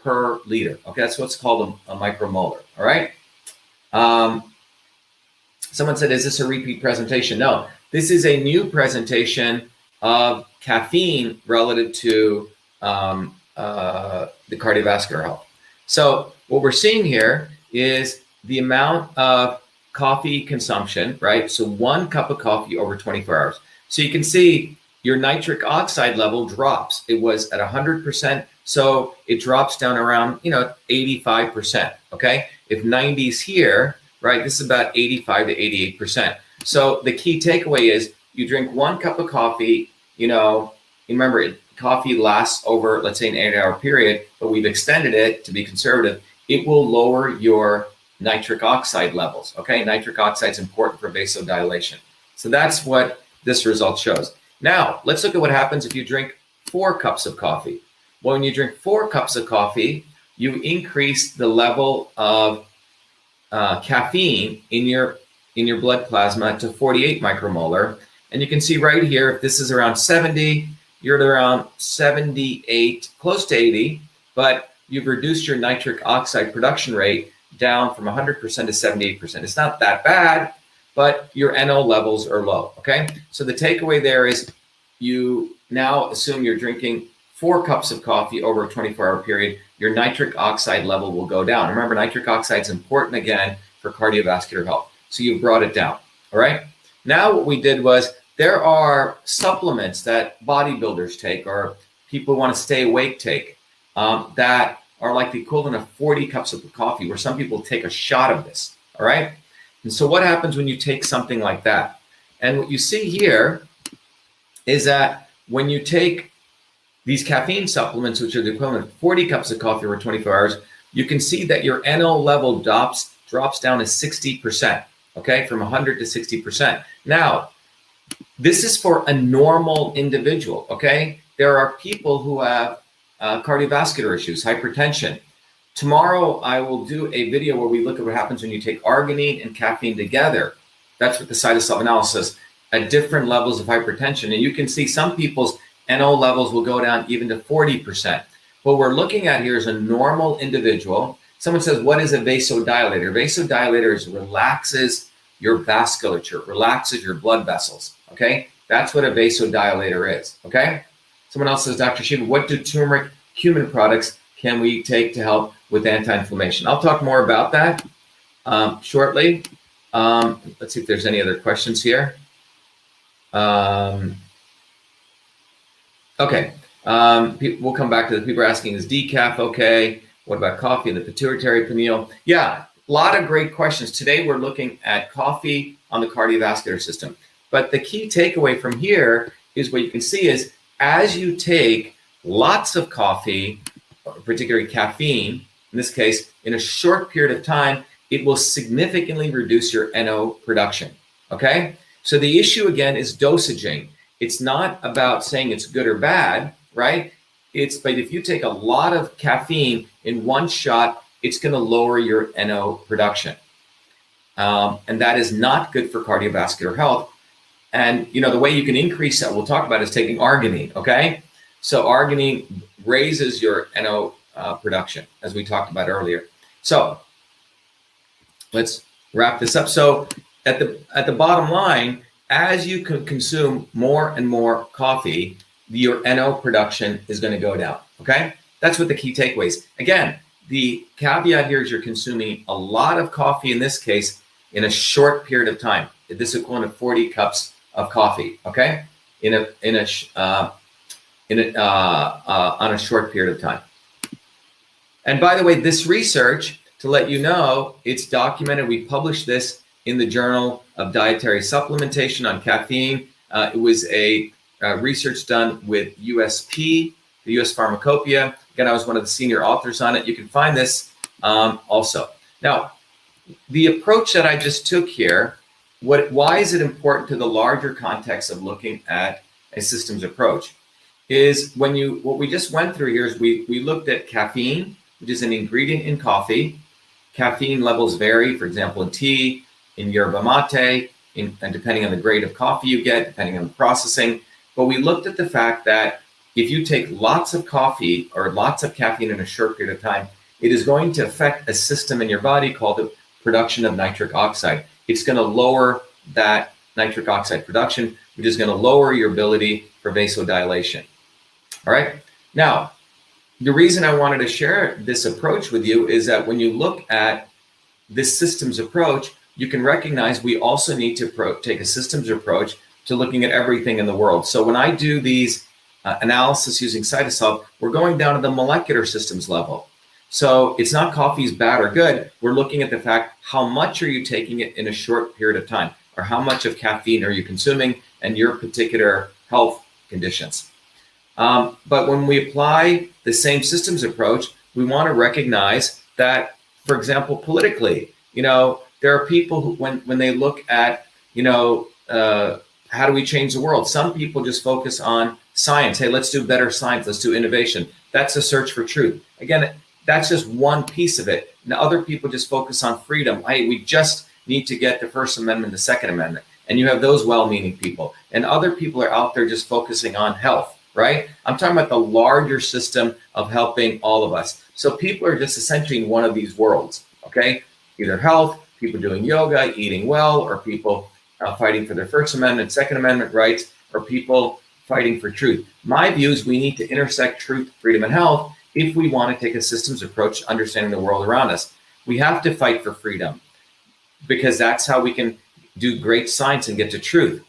per liter. Okay, that's what's called a micromolar, all right? Someone said, is this a repeat presentation? No, this is a new presentation of caffeine relative to the cardiovascular health. So what we're seeing here is the amount of coffee consumption, right? So 1 cup of coffee over 24 hours. So you can see your nitric oxide level drops. It was at 100%, so it drops down around, 85%, okay? If 90 is here, right, this is about 85 to 88%. So the key takeaway is you drink 1 cup of coffee, remember, coffee lasts over, let's say, an 8-hour period, but we've extended it to be conservative. It will lower your nitric oxide levels, okay? Nitric oxide is important for vasodilation. So that's what this result shows. Now, let's look at what happens if you drink 4 cups of coffee. Well, when you drink 4 cups of coffee, you increase the level of caffeine in your blood plasma to 48 micromolar. And you can see right here, if this is around 70, you're at around 78, close to 80, but you've reduced your nitric oxide production rate down from 100% to 78%. It's not that bad, but your NO levels are low, okay? So the takeaway there is you now assume you're drinking 4 cups of coffee over a 24-hour period, your nitric oxide level will go down. Remember, nitric oxide is important, again, for cardiovascular health. So you brought it down, all right? Now what we did was there are supplements that bodybuilders take or people who want to stay awake take that are like the equivalent of 40 cups of coffee, where some people take a shot of this, all right? And so what happens when you take something like that? And what you see here is that when you take these caffeine supplements, which are the equivalent of 40 cups of coffee over 24 hours, you can see that your NO level drops down to 60%, okay, from 100 to 60%. Now, this is for a normal individual, okay? There are people who have cardiovascular issues, hypertension. Tomorrow, I will do a video where we look at what happens when you take arginine and caffeine together. That's with the cytosol analysis at different levels of hypertension. And you can see some people's NO levels will go down even to 40%. What we're looking at here is a normal individual. Someone says, what is a vasodilator? Vasodilator relaxes your vasculature, relaxes your blood vessels, okay? That's what a vasodilator is, okay? Someone else says, Dr. Shiva, what do turmeric cumin products can we take to help with anti-inflammation? I'll talk more about that shortly. Let's see if there's any other questions here. Okay, we'll come back to the people are asking, is decaf okay? What about coffee and the pituitary pineal? Yeah, a lot of great questions. Today we're looking at coffee on the cardiovascular system. But the key takeaway from here is what you can see is as you take lots of coffee, particularly caffeine, in this case, in a short period of time, it will significantly reduce your NO production, okay? So the issue again is dosaging. It's not about saying it's good or bad, right? but if you take a lot of caffeine in one shot, it's going to lower your NO production. And that is not good for cardiovascular health. And, the way you can increase that, we'll talk about, is taking arginine, okay? So arginine raises your NO production, as we talked about earlier. So let's wrap this up. So at the bottom line, as you can consume more and more coffee, your NO production is going to go down, okay? That's what the key takeaways. Again, the caveat here is you're consuming a lot of coffee, in this case, in a short period of time. This is equivalent of 40 cups of coffee, okay? On a short period of time. And by the way, this research, to let you know, it's documented. We published this in the Journal of Dietary Supplementation on caffeine. It was a research done with USP, the US Pharmacopoeia. Again, I was one of the senior authors on it. You can find this also. Now, the approach that I just took here, why is it important to the larger context of looking at a systems approach? Is what we just went through here is we looked at caffeine, which is an ingredient in coffee. Caffeine levels vary, for example, in tea, in yerba mate, and depending on the grade of coffee you get, depending on the processing. But we looked at the fact that if you take lots of coffee or lots of caffeine in a short period of time, it is going to affect a system in your body called the production of nitric oxide. It's going to lower that nitric oxide production, which is going to lower your ability for vasodilation. All right. Now, the reason I wanted to share this approach with you is that when you look at this systems approach, you can recognize we also need to take a systems approach to looking at everything in the world. So when I do these analysis using cytosol, we're going down to the molecular systems level. So it's not coffee is bad or good. We're looking at the fact, how much are you taking it in a short period of time, or how much of caffeine are you consuming and your particular health conditions. But when we apply the same systems approach, we want to recognize that, for example, politically, there are people who, when they look at, how do we change the world? Some people just focus on science. Hey, let's do better science. Let's do innovation. That's a search for truth. Again, that's just one piece of it. Now, other people just focus on freedom. Hey, we just need to get the First Amendment, the Second Amendment. And you have those well-meaning people. And other people are out there just focusing on health, right? I'm talking about the larger system of helping all of us. So people are just essentially in one of these worlds, okay? Either health, people doing yoga, eating well, or people fighting for their First Amendment, Second Amendment rights, or people fighting for truth. My view is we need to intersect truth, freedom, and health if we want to take a systems approach to understanding the world around us. We have to fight for freedom, because that's how we can do great science and get to truth.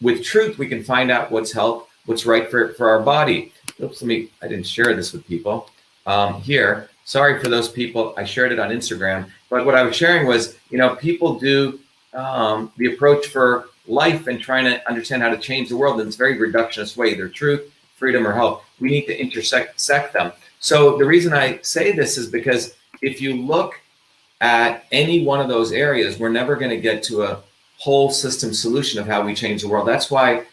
With truth, we can find out what's health, what's right for our body. Oops, I didn't share this with people here. Sorry for those people. I shared it on Instagram. But what I was sharing was, people do the approach for life and trying to understand how to change the world in this very reductionist way, either truth, freedom, or health. We need to intersect them. So the reason I say this is because if you look at any one of those areas, we're never going to get to a whole system solution of how we change the world. That's why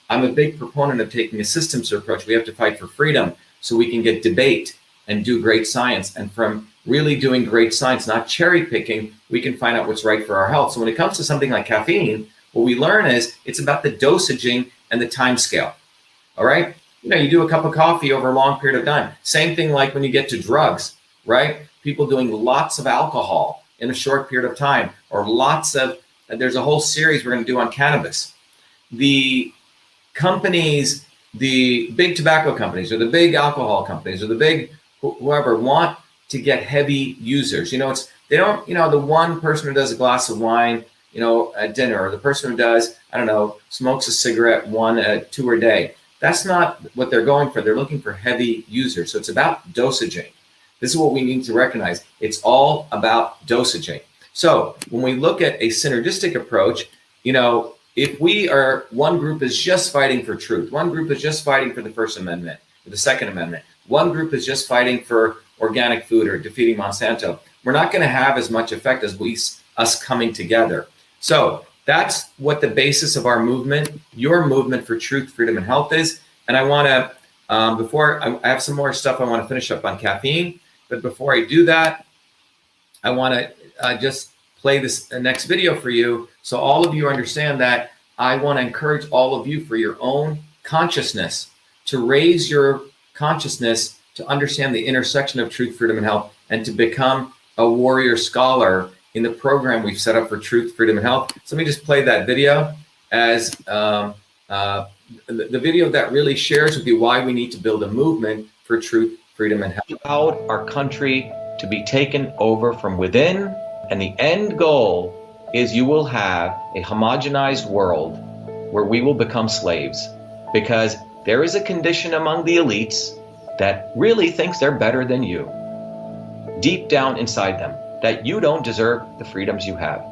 I'm a big proponent of taking a systems approach. We have to fight for freedom so we can get debate and do great science. And from really doing great science, not cherry picking, we can find out what's right for our health. So when it comes to something like caffeine, what we learn is it's about the dosaging and the time scale. All right. You do a cup of coffee over a long period of time. Same thing like when you get to drugs, right? People doing lots of alcohol in a short period of time, or there's a whole series we're going to do on cannabis. The companies, the big tobacco companies, or the big alcohol companies, or the big whoever want to get heavy users. They don't, the one person who does a glass of wine, at dinner, or the person who does, smokes a cigarette 2 a day. That's not what they're going for. They're looking for heavy users. So it's about dosaging. This is what we need to recognize. It's all about dosaging. So when we look at a synergistic approach, if one group is just fighting for truth, one group is just fighting for the First Amendment, or the Second Amendment, one group is just fighting for organic food or defeating Monsanto, we're not going to have as much effect as us coming together. So that's what the basis of our movement, your movement for truth, freedom, and health is. And I want to Before I have some more stuff I want to finish up on caffeine, but before I do that, I want to just play this next video for you, so all of you understand that I want to encourage all of you for your own consciousness to raise your consciousness to understand the intersection of truth, freedom, and health, and to become a warrior scholar in the program we've set up for truth, freedom, and health. So let me just play that video as the video that really shares with you why we need to build a movement for truth, freedom, and health. Allowed our country to be taken over from within, and the end goal is you will have a homogenized world where we will become slaves, because there is a condition among the elites that really thinks they're better than you, deep down inside them, that you don't deserve the freedoms you have.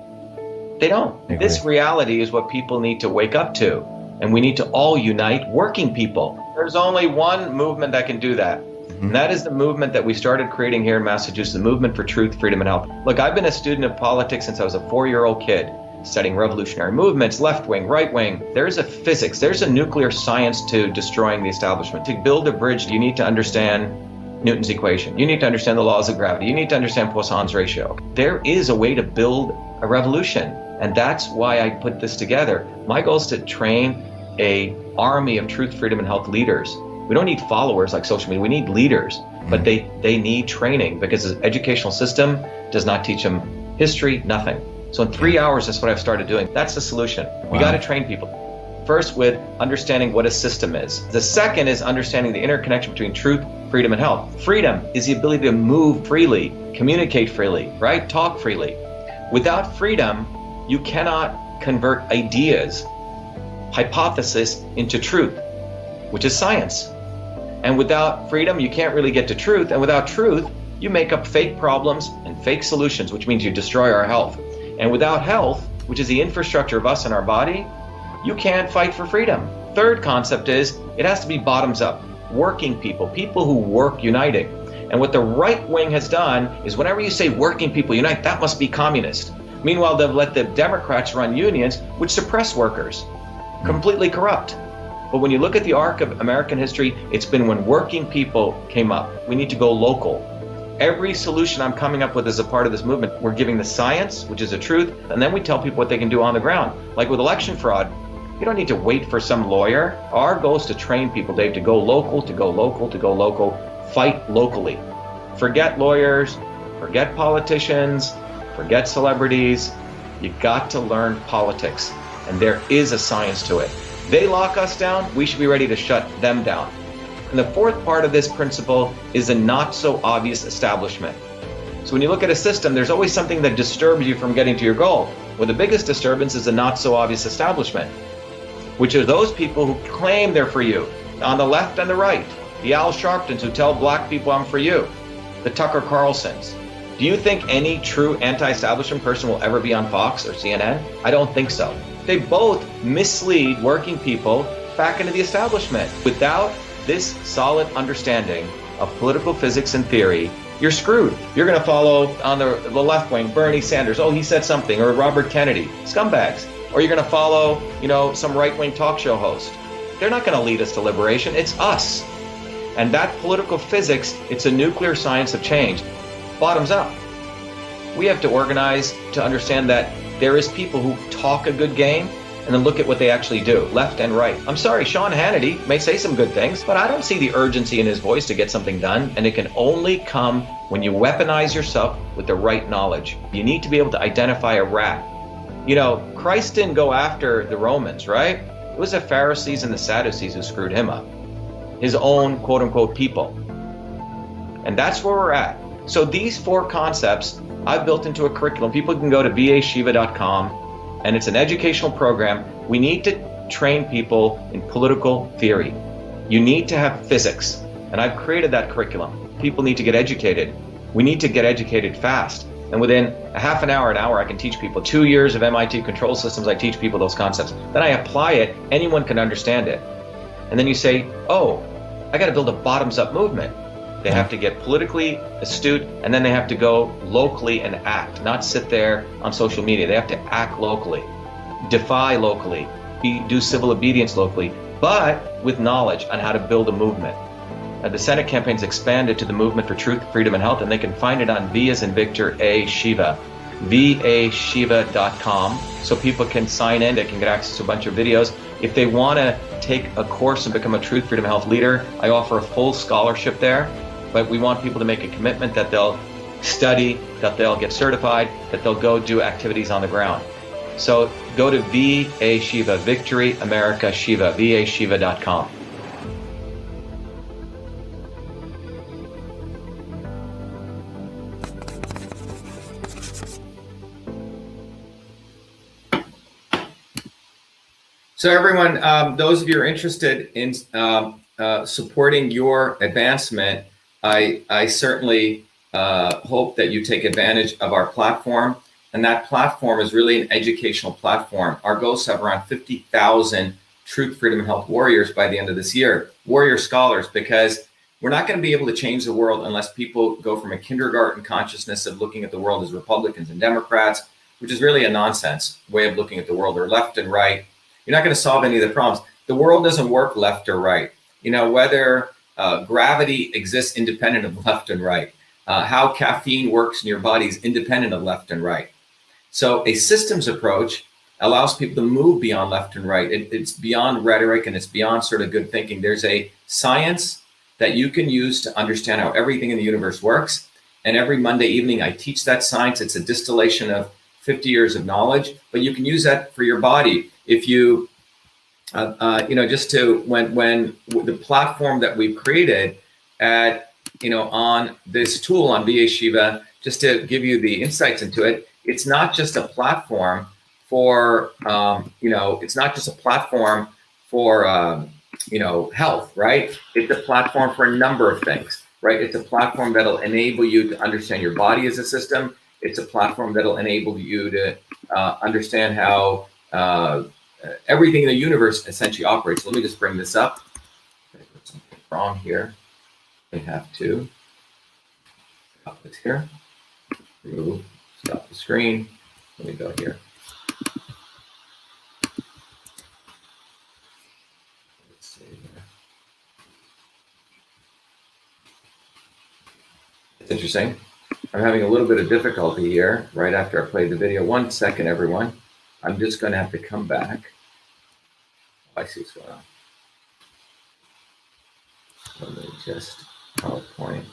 They don't. This reality is what people need to wake up to, and we need to all unite, working people. There's only one movement that can do that. And that is the movement that we started creating here in Massachusetts, the movement for truth, freedom, and health. Look, I've been a student of politics since I was a 4-year-old kid, studying revolutionary movements, left wing, right wing. There's a physics, there's a nuclear science to destroying the establishment. To build a bridge, you need to understand Newton's equation. You need to understand the laws of gravity. You need to understand Poisson's ratio. There is a way to build a revolution, and that's why I put this together. My goal is to train an army of truth, freedom, and health leaders. We don't need followers like social media. We need leaders, but they need training, because the educational system does not teach them history, nothing. So in 3 hours, that's what I've started doing. That's the solution. We got to train people. First, with understanding what a system is. The second is understanding the interconnection between truth, freedom, and health. Freedom is the ability to move freely, communicate freely, right? Talk freely. Without freedom, you cannot convert ideas, hypothesis into truth, which is science. And without freedom, you can't really get to truth. And without truth, you make up fake problems and fake solutions, which means you destroy our health. And without health, which is the infrastructure of us and our body, you can't fight for freedom. Third concept is it has to be bottoms up. Working people, people who work uniting. And what the right wing has done is whenever you say working people unite, that must be communist. Meanwhile, they've let the Democrats run unions, which suppress workers, completely corrupt. But when you look at the arc of American history, it's been when working people came up. We need to go local. Every solution I'm coming up with as a part of this movement, we're giving the science, which is the truth, and then we tell people what they can do on the ground. Like with election fraud, you don't need to wait for some lawyer. Our goal is to train people, Dave, to go local, to go local, to go local, fight locally. Forget lawyers, forget politicians, forget celebrities. You got to learn politics, and there is a science to it. They lock us down, we should be ready to shut them down. And the fourth part of this principle is a not so obvious establishment. So when you look at a system, there's always something that disturbs you from getting to your goal. Well, the biggest disturbance is a not so obvious establishment, which are those people who claim they're for you, on the left and the right. The Al Sharptons who tell black people I'm for you. The Tucker Carlsons. Do you think any true anti-establishment person will ever be on Fox or CNN? I don't think so. They both mislead working people back into the establishment. Without this solid understanding of political physics and theory, you're screwed. You're going to follow on the left wing, Bernie Sanders. Oh, he said something. Or Robert Kennedy. Scumbags. Or you're going to follow, some right-wing talk show host. They're not going to lead us to liberation. It's us. And that political physics, it's a nuclear science of change. Bottoms up. We have to organize to understand that there is people who talk a good game and then look at what they actually do, left and right. I'm sorry, Sean Hannity may say some good things, but I don't see the urgency in his voice to get something done, and it can only come when you weaponize yourself with the right knowledge. You need to be able to identify a rat. Christ didn't go after the Romans, right? It was the Pharisees and the Sadducees who screwed him up. His own quote-unquote people. And that's where we're at. So these four concepts I've built into a curriculum. People can go to BASHIVA.com, and it's an educational program. We need to train people in political theory. You need to have physics, and I've created that curriculum. People need to get educated. We need to get educated fast. And within a half an hour, I can teach people. 2 years of MIT control systems, I teach people those concepts. Then I apply it, anyone can understand it. And then you say, oh, I got to build a bottoms-up movement. They have to get politically astute, and then they have to go locally and act, not sit there on social media. They have to act locally, defy locally, do civil obedience locally, but with knowledge on how to build a movement. The Senate campaign's expanded to the Movement for Truth, Freedom, and Health, and they can find it on V as in Victor, A, Shiva, vashiva.com. So people can sign in, they can get access to a bunch of videos. If they want to take a course and become a Truth, Freedom, and Health leader, I offer a full scholarship there, but we want people to make a commitment that they'll study, that they'll get certified, that they'll go do activities on the ground. So go to VA Shiva, Victory America Shiva, vashiva.com. So everyone, those of you who are interested in supporting your advancement, I certainly hope that you take advantage of our platform. And that platform is really an educational platform. Our goal is to have around 50,000 Truth, Freedom, and Health warriors by the end of this year, warrior scholars, because we're not going to be able to change the world unless people go from a kindergarten consciousness of looking at the world as Republicans and Democrats, which is really a nonsense way of looking at the world, or left and right. You're not going to solve any of the problems. The world doesn't work left or right. You know, whether gravity exists independent of left and right, how caffeine works in your body is independent of left and right. So a systems approach allows people to move beyond left and right. It's beyond rhetoric and it's beyond sort of good thinking. There's a science that you can use to understand how everything in the universe works. And every Monday evening, I teach that science. It's a distillation of 50 years of knowledge, but you can use that for your body. If you, just to, when the platform that we've created at, on this tool on VA Shiva, just to give you the insights into it, it's not just a platform for, it's not just a platform for, health, right? It's a platform for a number of things, right? It's a platform that'll enable you to understand your body as a system. It's a platform that'll enable you to understand how everything in the universe essentially operates. Let me just bring this up. Put something wrong here. I have to stop this here. Remove. Stop the screen. Let me go here. Let's see here. It's interesting. I'm having a little bit of difficulty here right after I played the video. 1 second, everyone. I'm just going to have to come back. I see what's going on. Let me just PowerPoint.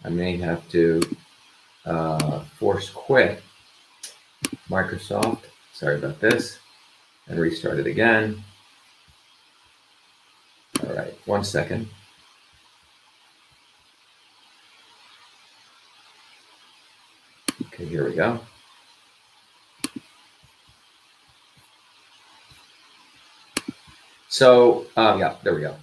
I may have to force quit Microsoft. Sorry about this. And restart it again. All right, 1 second. Okay, here we go. So, yeah, there we go.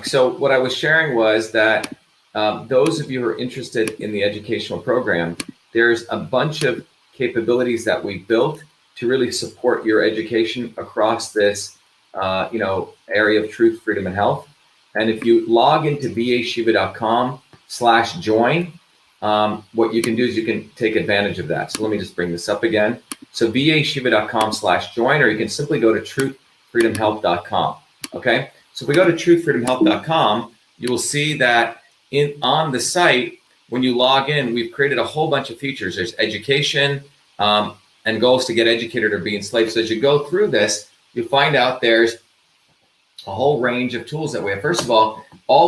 So what I was sharing was that those of you who are interested in the educational program, there's a bunch of capabilities that we built to really support your education across this, area of truth, freedom, and health. And if you log into vashiva.com/join, what you can do is you can take advantage of that. So let me just bring this up again. So vashiva.com/join, or you can simply go to truthfreedomhealth.com. Okay. So if we go to truthfreedomhealth.com, you will see that on the site, when you log in, we've created a whole bunch of features. There's education and goals to get educated or be enslaved. So as you go through this, you find out there's a whole range of tools that we have. First of all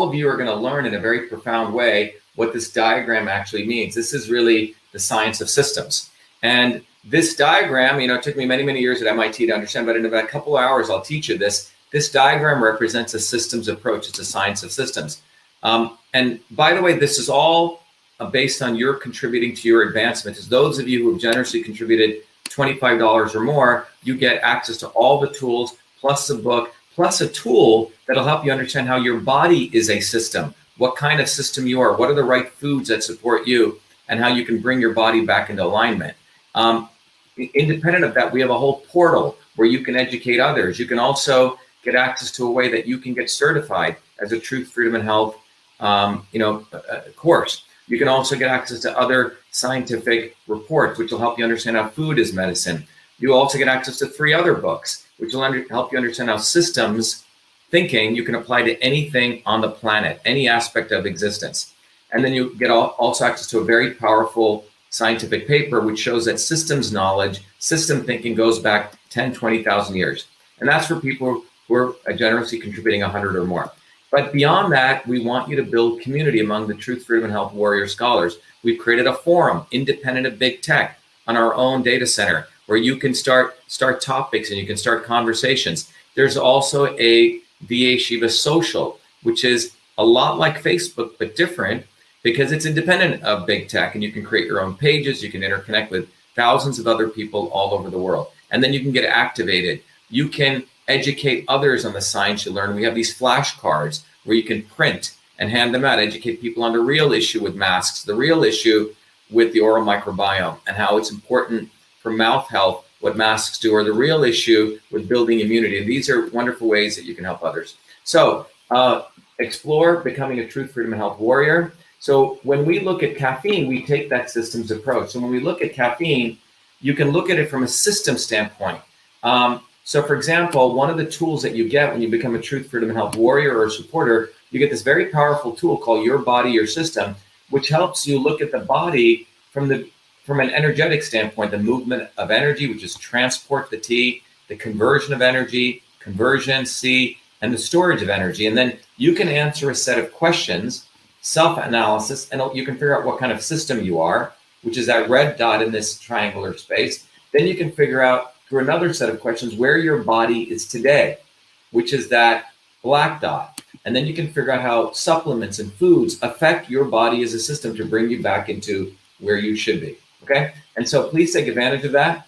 of you are going to learn in a very profound way what this diagram actually means. This is really the science of systems. And this diagram, it took me many, many years at MIT to understand, but in about a couple of hours, I'll teach you this. This diagram represents a systems approach. It's a science of systems. And by the way, this is all based on your contributing to your advancement. As those of you who have generously contributed $25 or more, you get access to all the tools, plus a book, plus a tool that'll help you understand how your body is a system, what kind of system you are, what are the right foods that support you, and how you can bring your body back into alignment. Independent of that, we have a whole portal where you can educate others. You can also get access to a way that you can get certified as a Truth, Freedom, and Health course. You can also get access to other scientific reports, which will help you understand how food is medicine. You also get access to 3 other books, which will help you understand how systems thinking you can apply to anything on the planet, any aspect of existence. And then you get also access to a very powerful scientific paper, which shows that systems knowledge, system thinking goes back 10, 20,000 years. And that's for people who are generously contributing 100 or more. But beyond that, we want you to build community among the Truth, Freedom, and Health Warrior scholars. We've created a forum, independent of big tech, on our own data center, where you can start topics and you can start conversations. There's also a VA Shiva social, which is a lot like Facebook, but different because it's independent of big tech, and you can create your own pages. You can interconnect with thousands of other people all over the world. And then you can get activated. You can educate others on the science you learn. We have these flashcards where you can print and hand them out, educate people on the real issue with masks, the real issue with the oral microbiome and how it's important for mouth health, what masks do, or the real issue with building immunity. And these are wonderful ways that you can help others. So explore becoming a Truth, Freedom, and Health Warrior. So when we look at caffeine, we take that systems approach. So when we look at caffeine, you can look at it from a system standpoint. So for example, one of the tools that you get when you become a Truth, Freedom, and Health Warrior or supporter, you get this very powerful tool called Your Body, Your System, which helps you look at the body from an energetic standpoint, the movement of energy, which is transport, the T, the conversion of energy, conversion, C, and the storage of energy. And then you can answer a set of questions, self-analysis, and you can figure out what kind of system you are, which is that red dot in this triangular space. Then you can figure out through another set of questions where your body is today, which is that black dot. And then you can figure out how supplements and foods affect your body as a system to bring you back into where you should be, okay? And so please take advantage of that.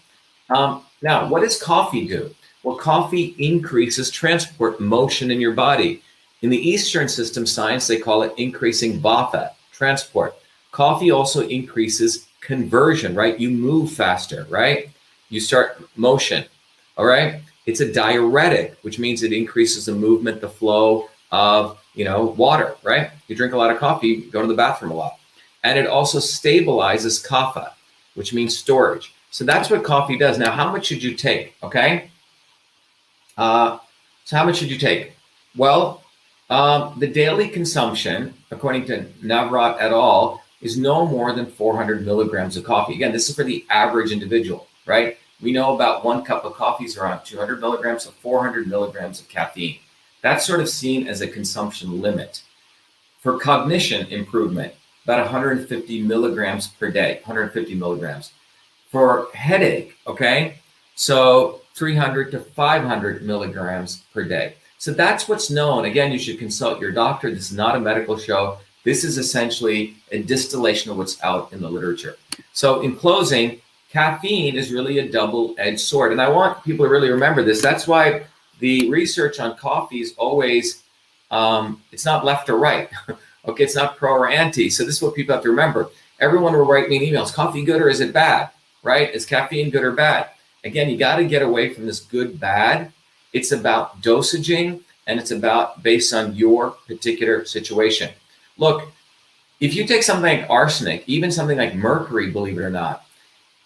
Now, what does coffee do? Well, coffee increases transport motion in your body. In the Eastern system science, they call it increasing vata, transport. Coffee also increases conversion, right? You move faster, right? You start motion, all right? It's a diuretic, which means it increases the movement, the flow of, water, right? You drink a lot of coffee, you go to the bathroom a lot. And it also stabilizes kapha, which means storage. So that's what coffee does. Now, how much should you take, okay? So how much should you take? Well, the daily consumption, according to Navrat et al., is no more than 400 milligrams of coffee. Again, this is for the average individual, right? We know about 1 cup of coffee is around 200 milligrams, so 400 milligrams of caffeine. That's sort of seen as a consumption limit. For cognition improvement, about 150 milligrams per day, 150 milligrams. For headache, okay, so 300 to 500 milligrams per day. So that's what's known. Again, you should consult your doctor. This is not a medical show. This is essentially a distillation of what's out in the literature. So in closing, caffeine is really a double-edged sword. And I want people to really remember this. That's why the research on coffee is always, it's not left or right. Okay, it's not pro or anti. So this is what people have to remember. Everyone will write me in emails, coffee good or is it bad, right? Is caffeine good or bad? Again, you got to get away from this good, bad. It's about dosaging, and it's about based on your particular situation. Look, if you take something like arsenic, even something like mercury, believe it or not,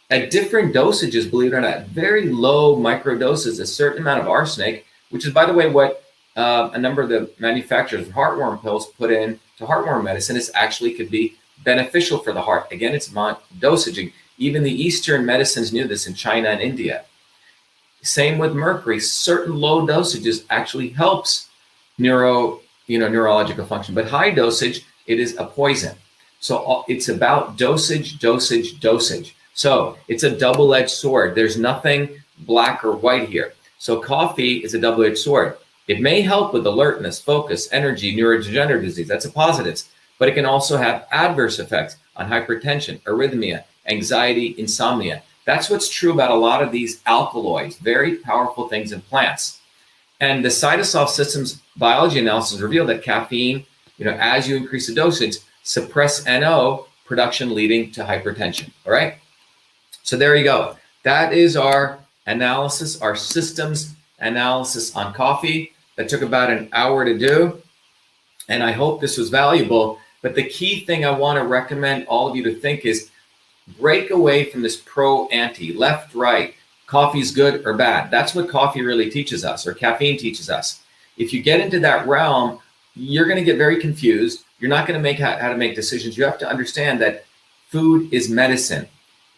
at different dosages, believe it or not, very low micro doses, a certain amount of arsenic, which is, by the way, what a number of the manufacturers of heartworm pills put in to heartworm medicine, is actually could be beneficial for the heart. Again, it's dosaging. Even the Eastern medicines knew this in China and India. Same with mercury. Certain low dosages actually helps neurological function, but high dosage, it is a poison. So it's about dosage, dosage, dosage. So it's a double-edged sword. There's nothing black or white here. So coffee is a double-edged sword. It may help with alertness, focus, energy, neurodegenerative disease. That's a positive. But it can also have adverse effects on hypertension, arrhythmia, anxiety, insomnia. That's what's true about a lot of these alkaloids, very powerful things in plants. And the cytosol systems biology analysis revealed that caffeine, as you increase the dosage, suppress NO production leading to hypertension. All right. So there you go. That is our analysis, our systems analysis on coffee. That took about an hour to do. And I hope this was valuable. But the key thing I want to recommend all of you to think is break away from this pro-anti, left, right, coffee's good or bad. That's what coffee really teaches us, or caffeine teaches us. If you get into that realm, you're going to get very confused. You're not going to make how to make decisions. You have to understand that food is medicine.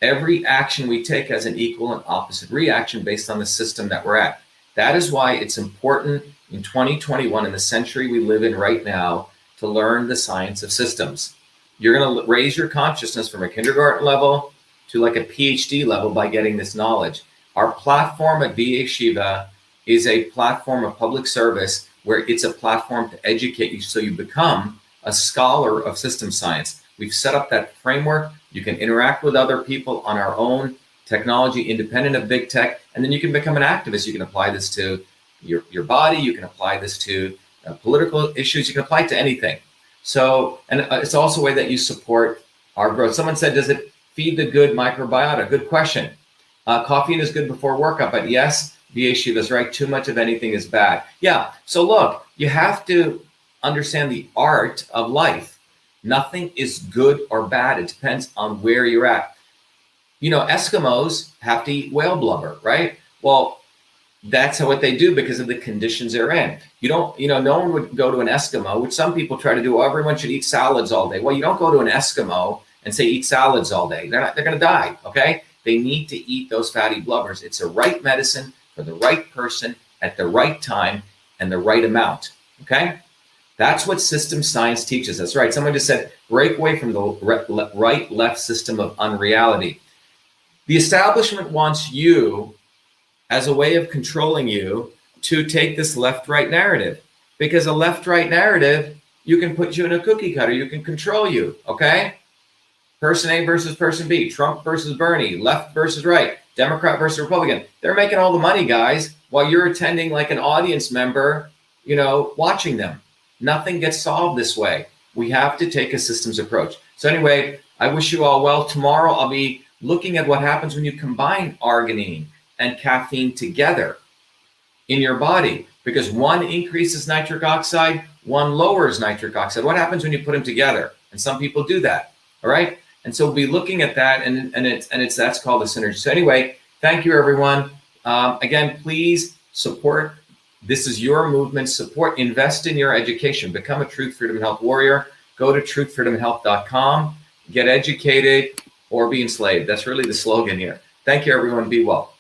Every action we take has an equal and opposite reaction based on the system that we're at. That is why it's important in 2021, in the century we live in right now, to learn the science of systems. You're going to raise your consciousness from a kindergarten level to like a PhD level by getting this knowledge. Our platform at Be Enslaved is a platform of public service where it's a platform to educate you so you become a scholar of system science. We've set up that framework. You can interact with other people on our own technology, independent of big tech, and then you can become an activist. You can apply this to your body. You can apply this to political issues. You can apply it to anything. So, and it's also a way that you support our growth. Someone said, does it feed the good microbiota? Good question. Caffeine is good before workout, but yes, Be Enslaved is right. Too much of anything is bad. Yeah. So look, you have to understand the art of life. Nothing is good or bad. It depends on where you're at. You know, Eskimos have to eat whale blubber, right? Well, that's what they do because of the conditions they're in. You don't, no one would go to an Eskimo, which some people try to do. Oh, everyone should eat salads all day. Well, you don't go to an Eskimo and say eat salads all day. They're going to die. Okay. They need to eat those fatty blubbers. It's a right medicine for the right person at the right time and the right amount. Okay. That's what system science teaches us, right? Someone just said, break away from the right-left system of unreality. The establishment wants you, as a way of controlling you, to take this left-right narrative. Because a left-right narrative, you can put you in a cookie cutter. You can control you, okay? Person A versus person B, Trump versus Bernie, left versus right, Democrat versus Republican. They're making all the money, guys, while you're attending like an audience member, watching them. Nothing gets solved this way. We have to take a systems approach. So anyway, I wish you all well. Tomorrow, I'll be looking at what happens when you combine arginine and caffeine together in your body, because one increases nitric oxide, one lowers nitric oxide. What happens when you put them together? And some people do that. All right. And so we'll be looking at that, and that's called a synergy. So anyway, thank you, everyone. Again, please support. This is your movement. Support, invest in your education. Become a Truth, Freedom, and Health warrior. Go to truthfreedomandhealth.com. Get educated or be enslaved. That's really the slogan here. Thank you, everyone. Be well.